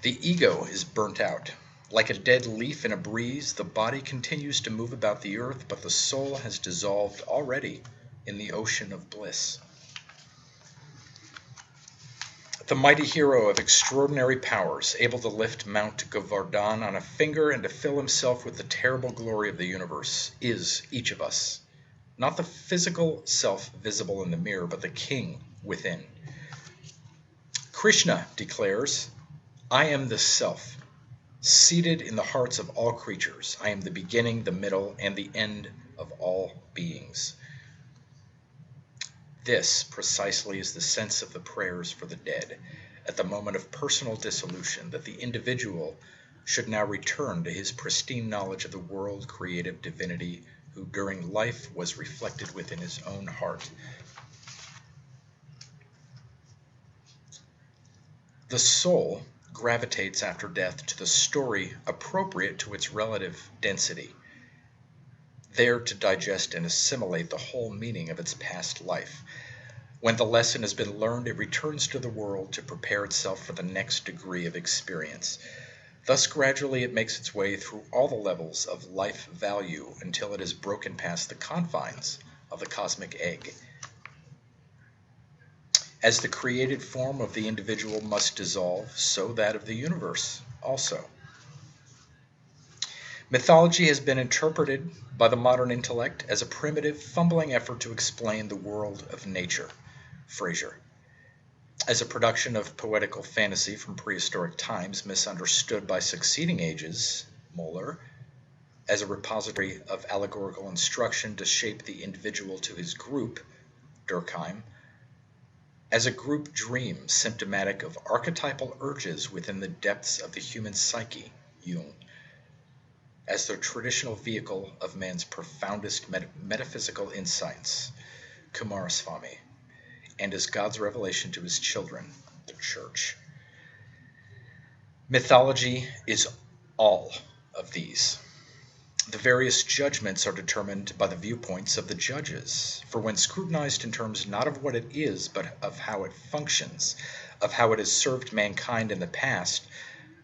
The ego is burnt out. Like a dead leaf in a breeze, the body continues to move about the earth, but the soul has dissolved already in the ocean of bliss. The mighty hero of extraordinary powers, able to lift Mount Govardhan on a finger and to fill himself with the terrible glory of the universe, is each of us. Not the physical self visible in the mirror, but the king within. Krishna declares, I am the self, seated in the hearts of all creatures. I am the beginning, the middle, and the end of all beings. This precisely is the sense of the prayers for the dead at the moment of personal dissolution, that the individual should now return to his pristine knowledge of the world creative divinity who during life was reflected within his own heart. The soul gravitates after death to the story appropriate to its relative density, there to digest and assimilate the whole meaning of its past life. When the lesson has been learned, it returns to the world to prepare itself for the next degree of experience. Thus, gradually, it makes its way through all the levels of life value until it has broken past the confines of the cosmic egg. As the created form of the individual must dissolve, so that of the universe also. Mythology has been interpreted by the modern intellect as a primitive, fumbling effort to explain the world of nature. Fraser. As a production of poetical fantasy from prehistoric times, misunderstood by succeeding ages, Moeller. As a repository of allegorical instruction to shape the individual to his group, Durkheim. As a group dream symptomatic of archetypal urges within the depths of the human psyche, Jung. As the traditional vehicle of man's profoundest metaphysical insights, Kumaraswamy, and as God's revelation to his children, the Church. Mythology is all of these. The various judgments are determined by the viewpoints of the judges, for when scrutinized in terms not of what it is, but of how it functions, of how it has served mankind in the past,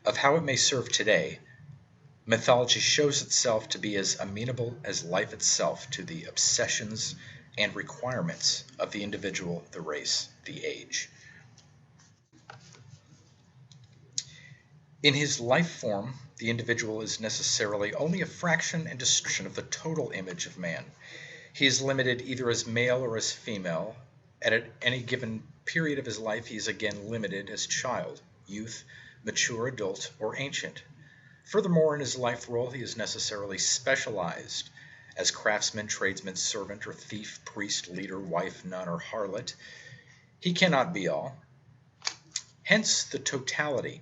of how it may serve today, mythology shows itself to be as amenable as life itself to the obsessions and requirements of the individual, the race, the age. In his life form, the individual is necessarily only a fraction and distortion of the total image of man. He is limited either as male or as female. At any given period of his life, he is again limited as child, youth, mature, adult, or ancient. Furthermore, in his life role, he is necessarily specialized as craftsman, tradesman, servant, or thief, priest, leader, wife, nun, or harlot. He cannot be all. Hence, the totality,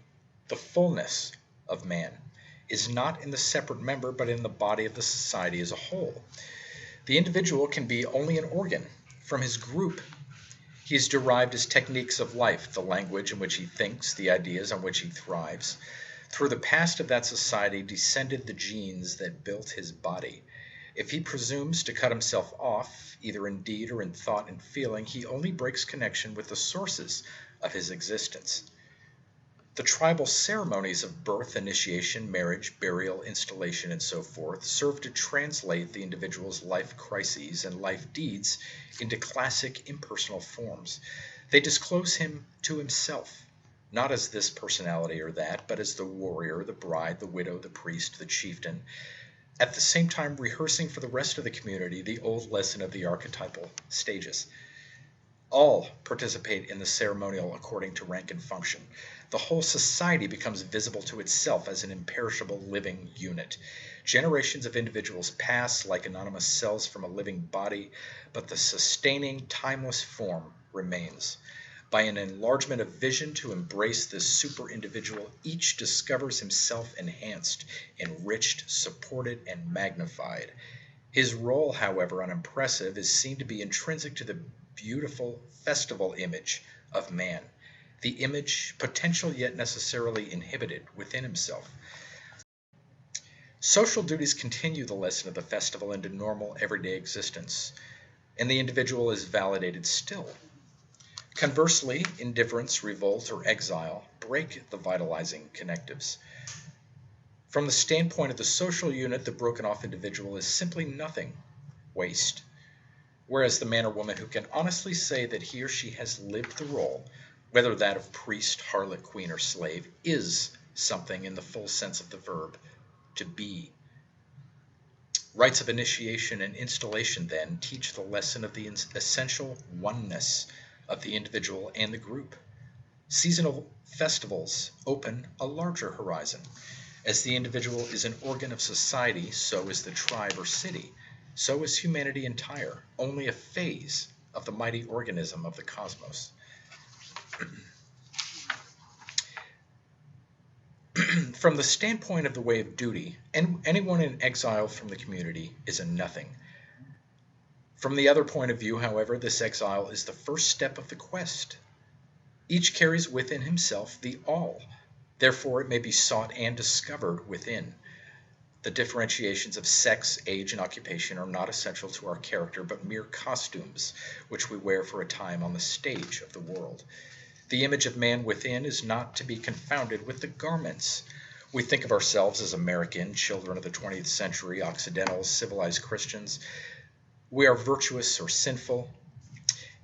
the fullness of man is not in the separate member, but in the body of the society as a whole. The individual can be only an organ. From his group, he has derived his techniques of life, the language in which he thinks, the ideas on which he thrives. Through the past of that society descended the genes that built his body. If he presumes to cut himself off, either in deed or in thought and feeling, he only breaks connection with the sources of his existence. The tribal ceremonies of birth, initiation, marriage, burial, installation, and so forth serve to translate the individual's life crises and life deeds into classic impersonal forms. They disclose him to himself, not as this personality or that, but as the warrior, the bride, the widow, the priest, the chieftain, at the same time rehearsing for the rest of the community the old lesson of the archetypal stages. All participate in the ceremonial according to rank and function. The whole society becomes visible to itself as an imperishable living unit. Generations of individuals pass like anonymous cells from a living body, but the sustaining, timeless form remains. By an enlargement of vision to embrace this super-individual, each discovers himself enhanced, enriched, supported, and magnified. His role, however unimpressive, is seen to be intrinsic to the beautiful festival image of man, the image potential yet necessarily inhibited within himself. Social duties continue the lesson of the festival into normal everyday existence, and the individual is validated still. Conversely, indifference, revolt, or exile break the vitalizing connectives. From the standpoint of the social unit, the broken off individual is simply nothing, waste. Whereas the man or woman who can honestly say that he or she has lived the role, whether that of priest, harlot, queen, or slave, is something in the full sense of the verb, to be. Rites of initiation and installation, then, teach the lesson of the essential oneness of the individual and the group. Seasonal festivals open a larger horizon. As the individual is an organ of society, so is the tribe or city. So is humanity entire, only a phase of the mighty organism of the cosmos. From the standpoint of the way of duty, anyone in exile from the community is a nothing. From the other point of view, however, this exile is the first step of the quest. Each carries within himself the all. Therefore, it may be sought and discovered within. The differentiations of sex, age, and occupation are not essential to our character, but mere costumes, which we wear for a time on the stage of the world. The image of man within is not to be confounded with the garments. We think of ourselves as American, children of the 20th century, Occidentals, civilized Christians. We are virtuous or sinful,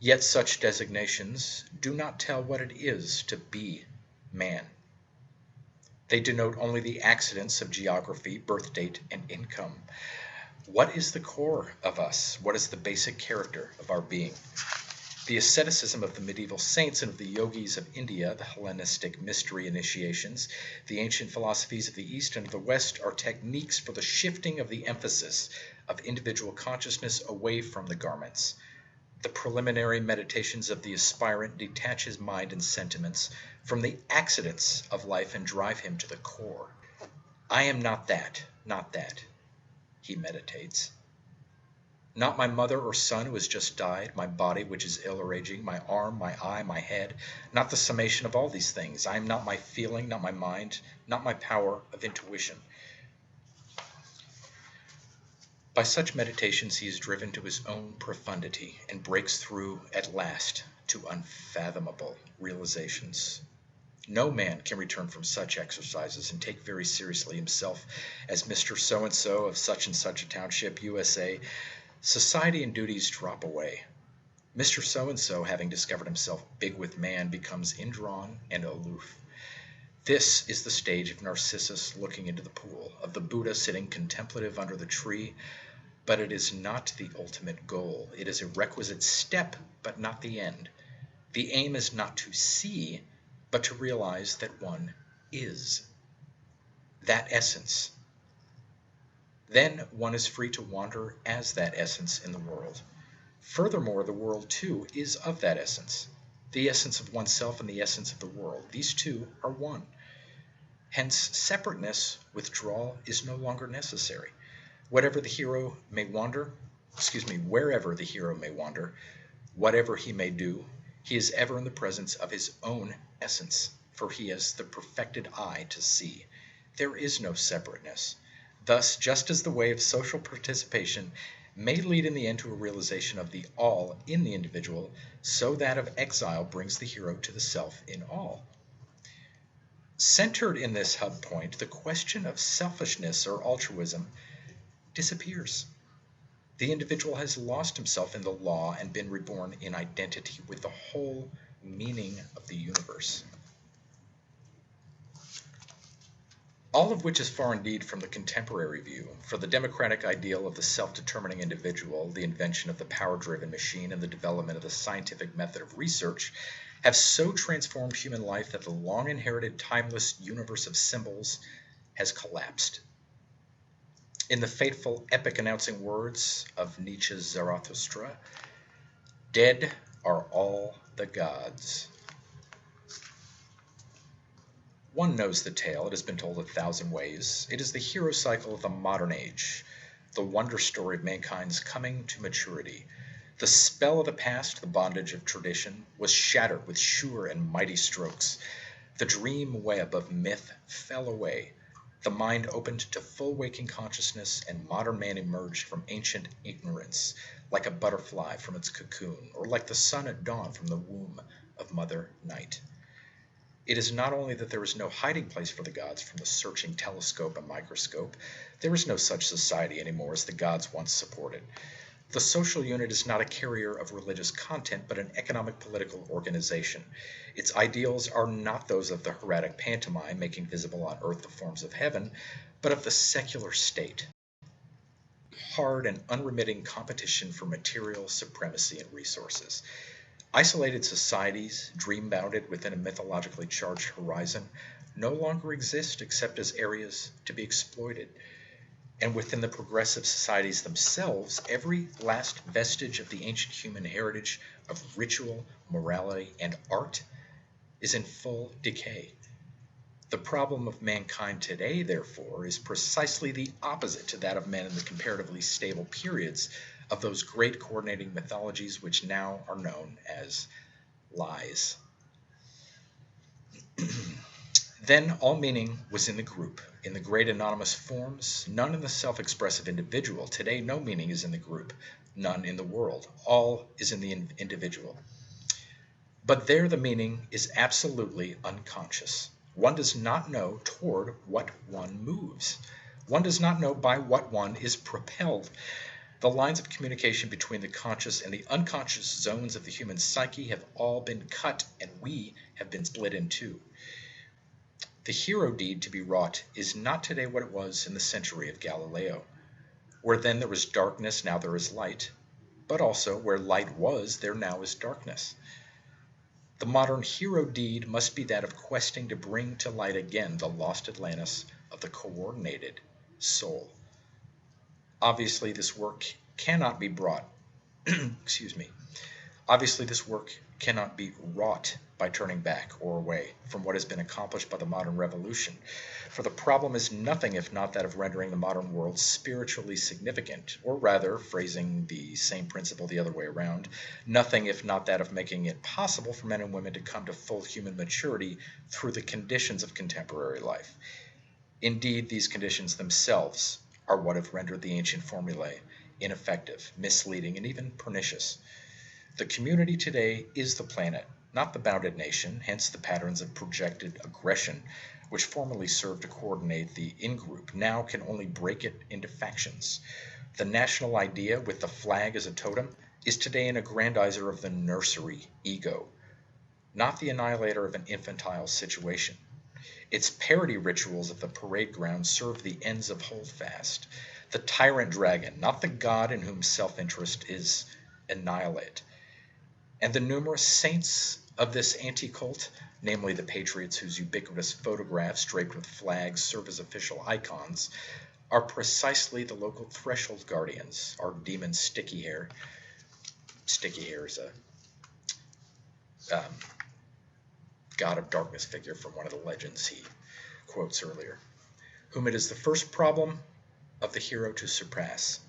yet such designations do not tell what it is to be man. They denote only the accidents of geography, birth date, and income. What is the core of us? What is the basic character of our being? The asceticism of the medieval saints and of the yogis of India, the Hellenistic mystery initiations, the ancient philosophies of the East and of the West are techniques for the shifting of the emphasis of individual consciousness away from the garments. The preliminary meditations of the aspirant detach his mind and sentiments from the accidents of life and drive him to the core. I am not that, he meditates. Not my mother or son who has just died, my body which is ill or aging, my arm, my eye, my head, not the summation of all these things. I am not my feeling, not my mind, not my power of intuition. By such meditations he is driven to his own profundity and breaks through at last to unfathomable realizations. No man can return from such exercises and take very seriously himself as Mr. So-and-so of such and such a township, USA. Society and duties drop away. Mr. So-and-so, having discovered himself big with man, becomes indrawn and aloof. This is the stage of Narcissus looking into the pool, of the Buddha sitting contemplative under the tree, but it is not the ultimate goal. It is a requisite step, but not the end. The aim is not to see, but to realize that one is that essence. Then one is free to wander as that essence in the world. Furthermore, the world too is of that essence. The essence of oneself and the essence of the world. These two are one. Hence, separateness, withdrawal, is no longer necessary. Wherever the hero may wander, whatever he may do, he is ever in the presence of his own essence, for he has the perfected eye to see. There is no separateness. Thus, just as the way of social participation may lead in the end to a realization of the all in the individual, so that of exile brings the hero to the self in all. Centered in this hub point, the question of selfishness or altruism disappears. The individual has lost himself in the law and been reborn in identity with the whole meaning of the universe. All of which is far indeed from the contemporary view, for the democratic ideal of the self-determining individual, the invention of the power-driven machine, and the development of the scientific method of research have so transformed human life that the long-inherited timeless universe of symbols has collapsed. In the fateful epic announcing words of Nietzsche's Zarathustra, dead are all the gods. One knows the tale, it has been told 1,000 ways. It is the hero cycle of the modern age, the wonder story of mankind's coming to maturity. The spell of the past, the bondage of tradition, was shattered with sure and mighty strokes. The dream web of myth fell away. The mind opened to full waking consciousness, and modern man emerged from ancient ignorance, like a butterfly from its cocoon, or like the sun at dawn from the womb of Mother Night. It is not only that there is no hiding place for the gods from the searching telescope and microscope, there is no such society anymore as the gods once supported. The social unit is not a carrier of religious content, but an economic political organization. Its ideals are not those of the hieratic pantomime, making visible on earth the forms of heaven, but of the secular state. Hard and unremitting competition for material supremacy and resources. Isolated societies, dream-bounded within a mythologically charged horizon, no longer exist except as areas to be exploited. And within the progressive societies themselves, every last vestige of the ancient human heritage of ritual, morality, and art is in full decay. The problem of mankind today, therefore, is precisely the opposite to that of men in the comparatively stable periods of those great coordinating mythologies which now are known as lies. Then all meaning was in the group, in the great anonymous forms, none in the self-expressive individual. Today no meaning is in the group, none in the world. All is in the individual. But there the meaning is absolutely unconscious. One does not know toward what one moves. One does not know by what one is propelled. The lines of communication between the conscious and the unconscious zones of the human psyche have all been cut, and we have been split in two. The hero deed to be wrought is not today what it was in the century of Galileo. Where then there was darkness, now there is light. But also, where light was, there now is darkness. The modern hero deed must be that of questing to bring to light again the lost Atlantis of the coordinated soul. Obviously, this work cannot be brought, Obviously, this work cannot be wrought by turning back or away from what has been accomplished by the modern revolution, for the problem is nothing if not that of rendering the modern world spiritually significant, or rather, phrasing the same principle the other way around, nothing if not that of making it possible for men and women to come to full human maturity through the conditions of contemporary life. Indeed, these conditions themselves are what have rendered the ancient formulae ineffective, misleading, and even pernicious. The community today is the planet, not the bounded nation, hence the patterns of projected aggression, which formerly served to coordinate the in-group, now can only break it into factions. The national idea, with the flag as a totem, is today an aggrandizer of the nursery ego, not the annihilator of an infantile situation. Its parody rituals of the parade ground serve the ends of holdfast, the tyrant dragon, not the god in whom self-interest is annihilate. And the numerous saints of this anti-cult, namely the patriots whose ubiquitous photographs draped with flags serve as official icons, are precisely the local threshold guardians, our demon Sticky Hair. Sticky Hair is a god of darkness figure from one of the legends he quotes earlier, whom it is the first problem of the hero to surpass.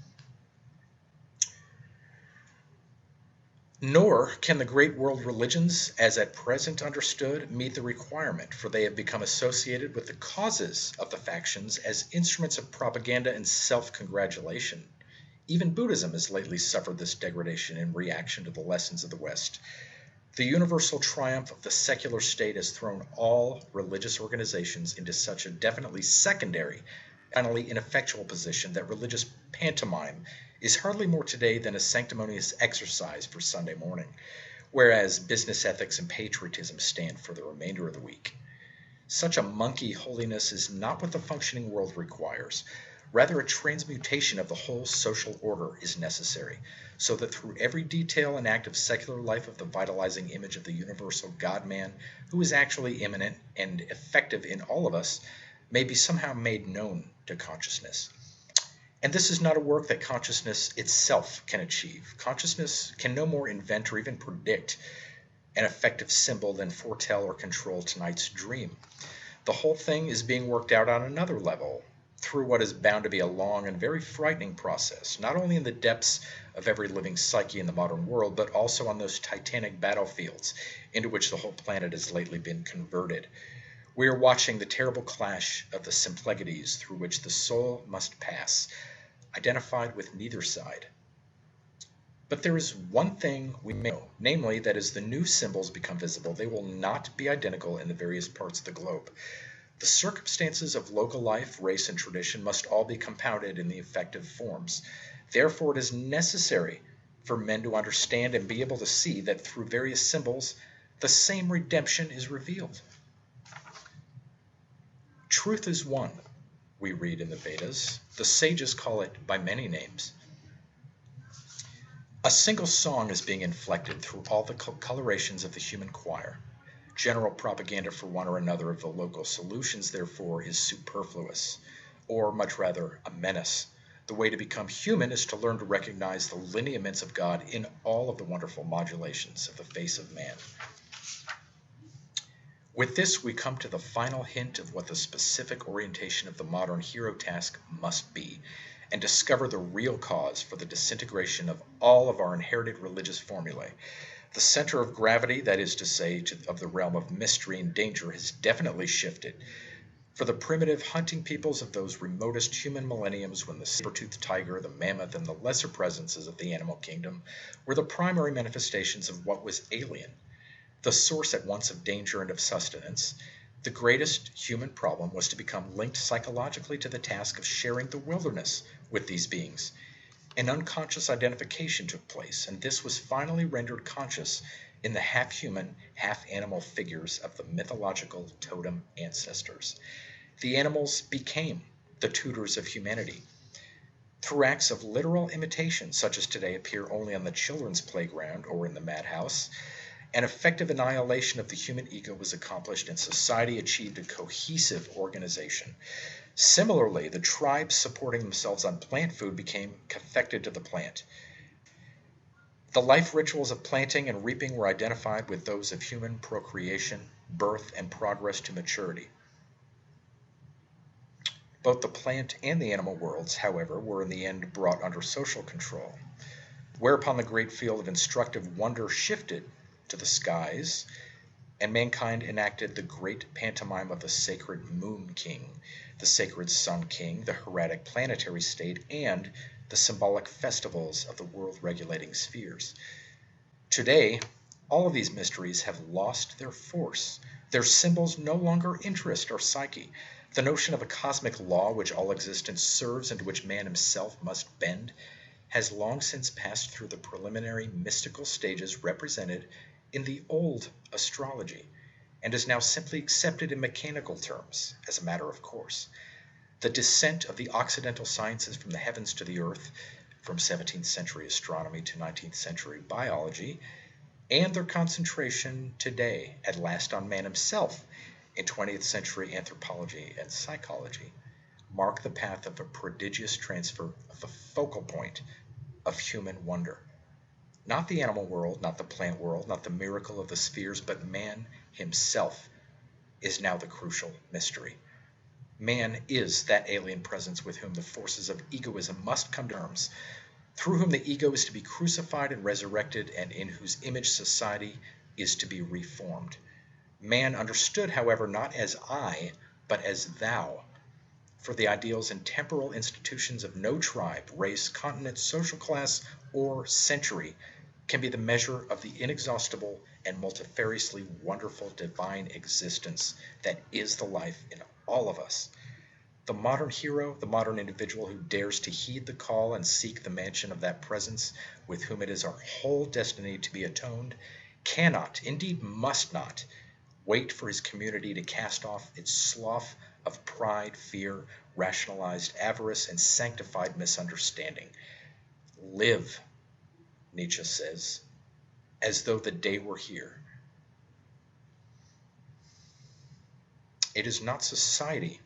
Nor can the great world religions, as at present understood, meet the requirement, for they have become associated with the causes of the factions as instruments of propaganda and self-congratulation. Even Buddhism has lately suffered this degradation in reaction to the lessons of the West. The universal triumph of the secular state has thrown all religious organizations into such a definitely secondary, finally ineffectual position that religious pantomime is hardly more today than a sanctimonious exercise for Sunday morning, whereas business ethics and patriotism stand for the remainder of the week. Such a monkey holiness is not what the functioning world requires. Rather, a transmutation of the whole social order is necessary, so that through every detail and act of secular life of the vitalizing image of the universal God-man, who is actually immanent and effective in all of us, may be somehow made known to consciousness. And this is not a work that consciousness itself can achieve. Consciousness can no more invent or even predict an effective symbol than foretell or control tonight's dream. The whole thing is being worked out on another level, through what is bound to be a long and very frightening process, not only in the depths of every living psyche in the modern world, but also on those titanic battlefields into which the whole planet has lately been converted. We are watching the terrible clash of the symplegades through which the soul must pass, identified with neither side. But there is one thing we know, namely that as the new symbols become visible, they will not be identical in the various parts of the globe. The circumstances of local life, race, and tradition must all be compounded in the effective forms. Therefore, it is necessary for men to understand and be able to see that through various symbols, the same redemption is revealed. Truth is one, we read in the Vedas. The sages call it by many names. A single song is being inflected through all the colorations of the human choir. General propaganda for one or another of the local solutions, therefore, is superfluous, or much rather a menace. The way to become human is to learn to recognize the lineaments of God in all of the wonderful modulations of the face of man. With this, we come to the final hint of what the specific orientation of the modern hero task must be, and discover the real cause for the disintegration of all of our inherited religious formulae. The center of gravity, that is to say, of the realm of mystery and danger, has definitely shifted. For the primitive hunting peoples of those remotest human millenniums when the saber-toothed tiger, the mammoth, and the lesser presences of the animal kingdom were the primary manifestations of what was alien, the source at once of danger and of sustenance, the greatest human problem was to become linked psychologically to the task of sharing the wilderness with these beings. An unconscious identification took place, and this was finally rendered conscious in the half-human, half-animal figures of the mythological totem ancestors. The animals became the tutors of humanity. Through acts of literal imitation, such as today appear only on the children's playground or in the madhouse, an effective annihilation of the human ego was accomplished, and society achieved a cohesive organization. Similarly, the tribes supporting themselves on plant food became cathected to the plant. The life rituals of planting and reaping were identified with those of human procreation, birth, and progress to maturity. Both the plant and the animal worlds, however, were in the end brought under social control, whereupon the great field of instructive wonder shifted to the skies, and mankind enacted the great pantomime of the sacred Moon King, the sacred Sun King, the hieratic planetary state, and the symbolic festivals of the world-regulating spheres. Today, all of these mysteries have lost their force. Their symbols no longer interest our psyche. The notion of a cosmic law which all existence serves and to which man himself must bend has long since passed through the preliminary mystical stages represented in the old astrology, and is now simply accepted in mechanical terms as a matter of course. The descent of the Occidental sciences from the heavens to the earth, from 17th century astronomy to 19th century biology, and their concentration today at last on man himself in 20th century anthropology and psychology mark the path of a prodigious transfer of the focal point of human wonder. Not the animal world, not the plant world, not the miracle of the spheres, but man himself is now the crucial mystery. Man is that alien presence with whom the forces of egoism must come to terms, through whom the ego is to be crucified and resurrected, and in whose image society is to be reformed. Man understood, however, not as I, but as thou, for the ideals and temporal institutions of no tribe, race, continent, social class, or century can be the measure of the inexhaustible and multifariously wonderful divine existence that is the life in all of us. The modern hero, the modern individual who dares to heed the call and seek the mansion of that presence with whom it is our whole destiny to be atoned, cannot, indeed must not, wait for his community to cast off its slough of pride, fear, rationalized avarice, and sanctified misunderstanding. Live, Nietzsche says, as though the day were here. It is not society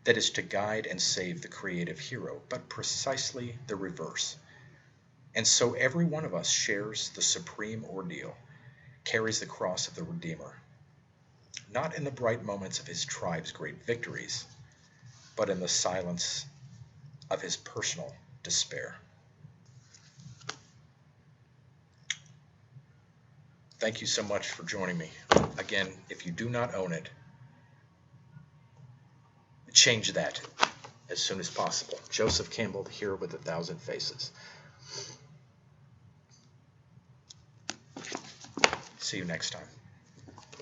that is to guide and save the creative hero, but precisely the reverse. And so every one of us shares the supreme ordeal, carries the cross of the Redeemer, not in the bright moments of his tribe's great victories, but in the silence of his personal despair. Thank you so much for joining me. Again, if you do not own it, change that as soon as possible. Joseph Campbell, The Hero with 1,000 Faces. See you next time.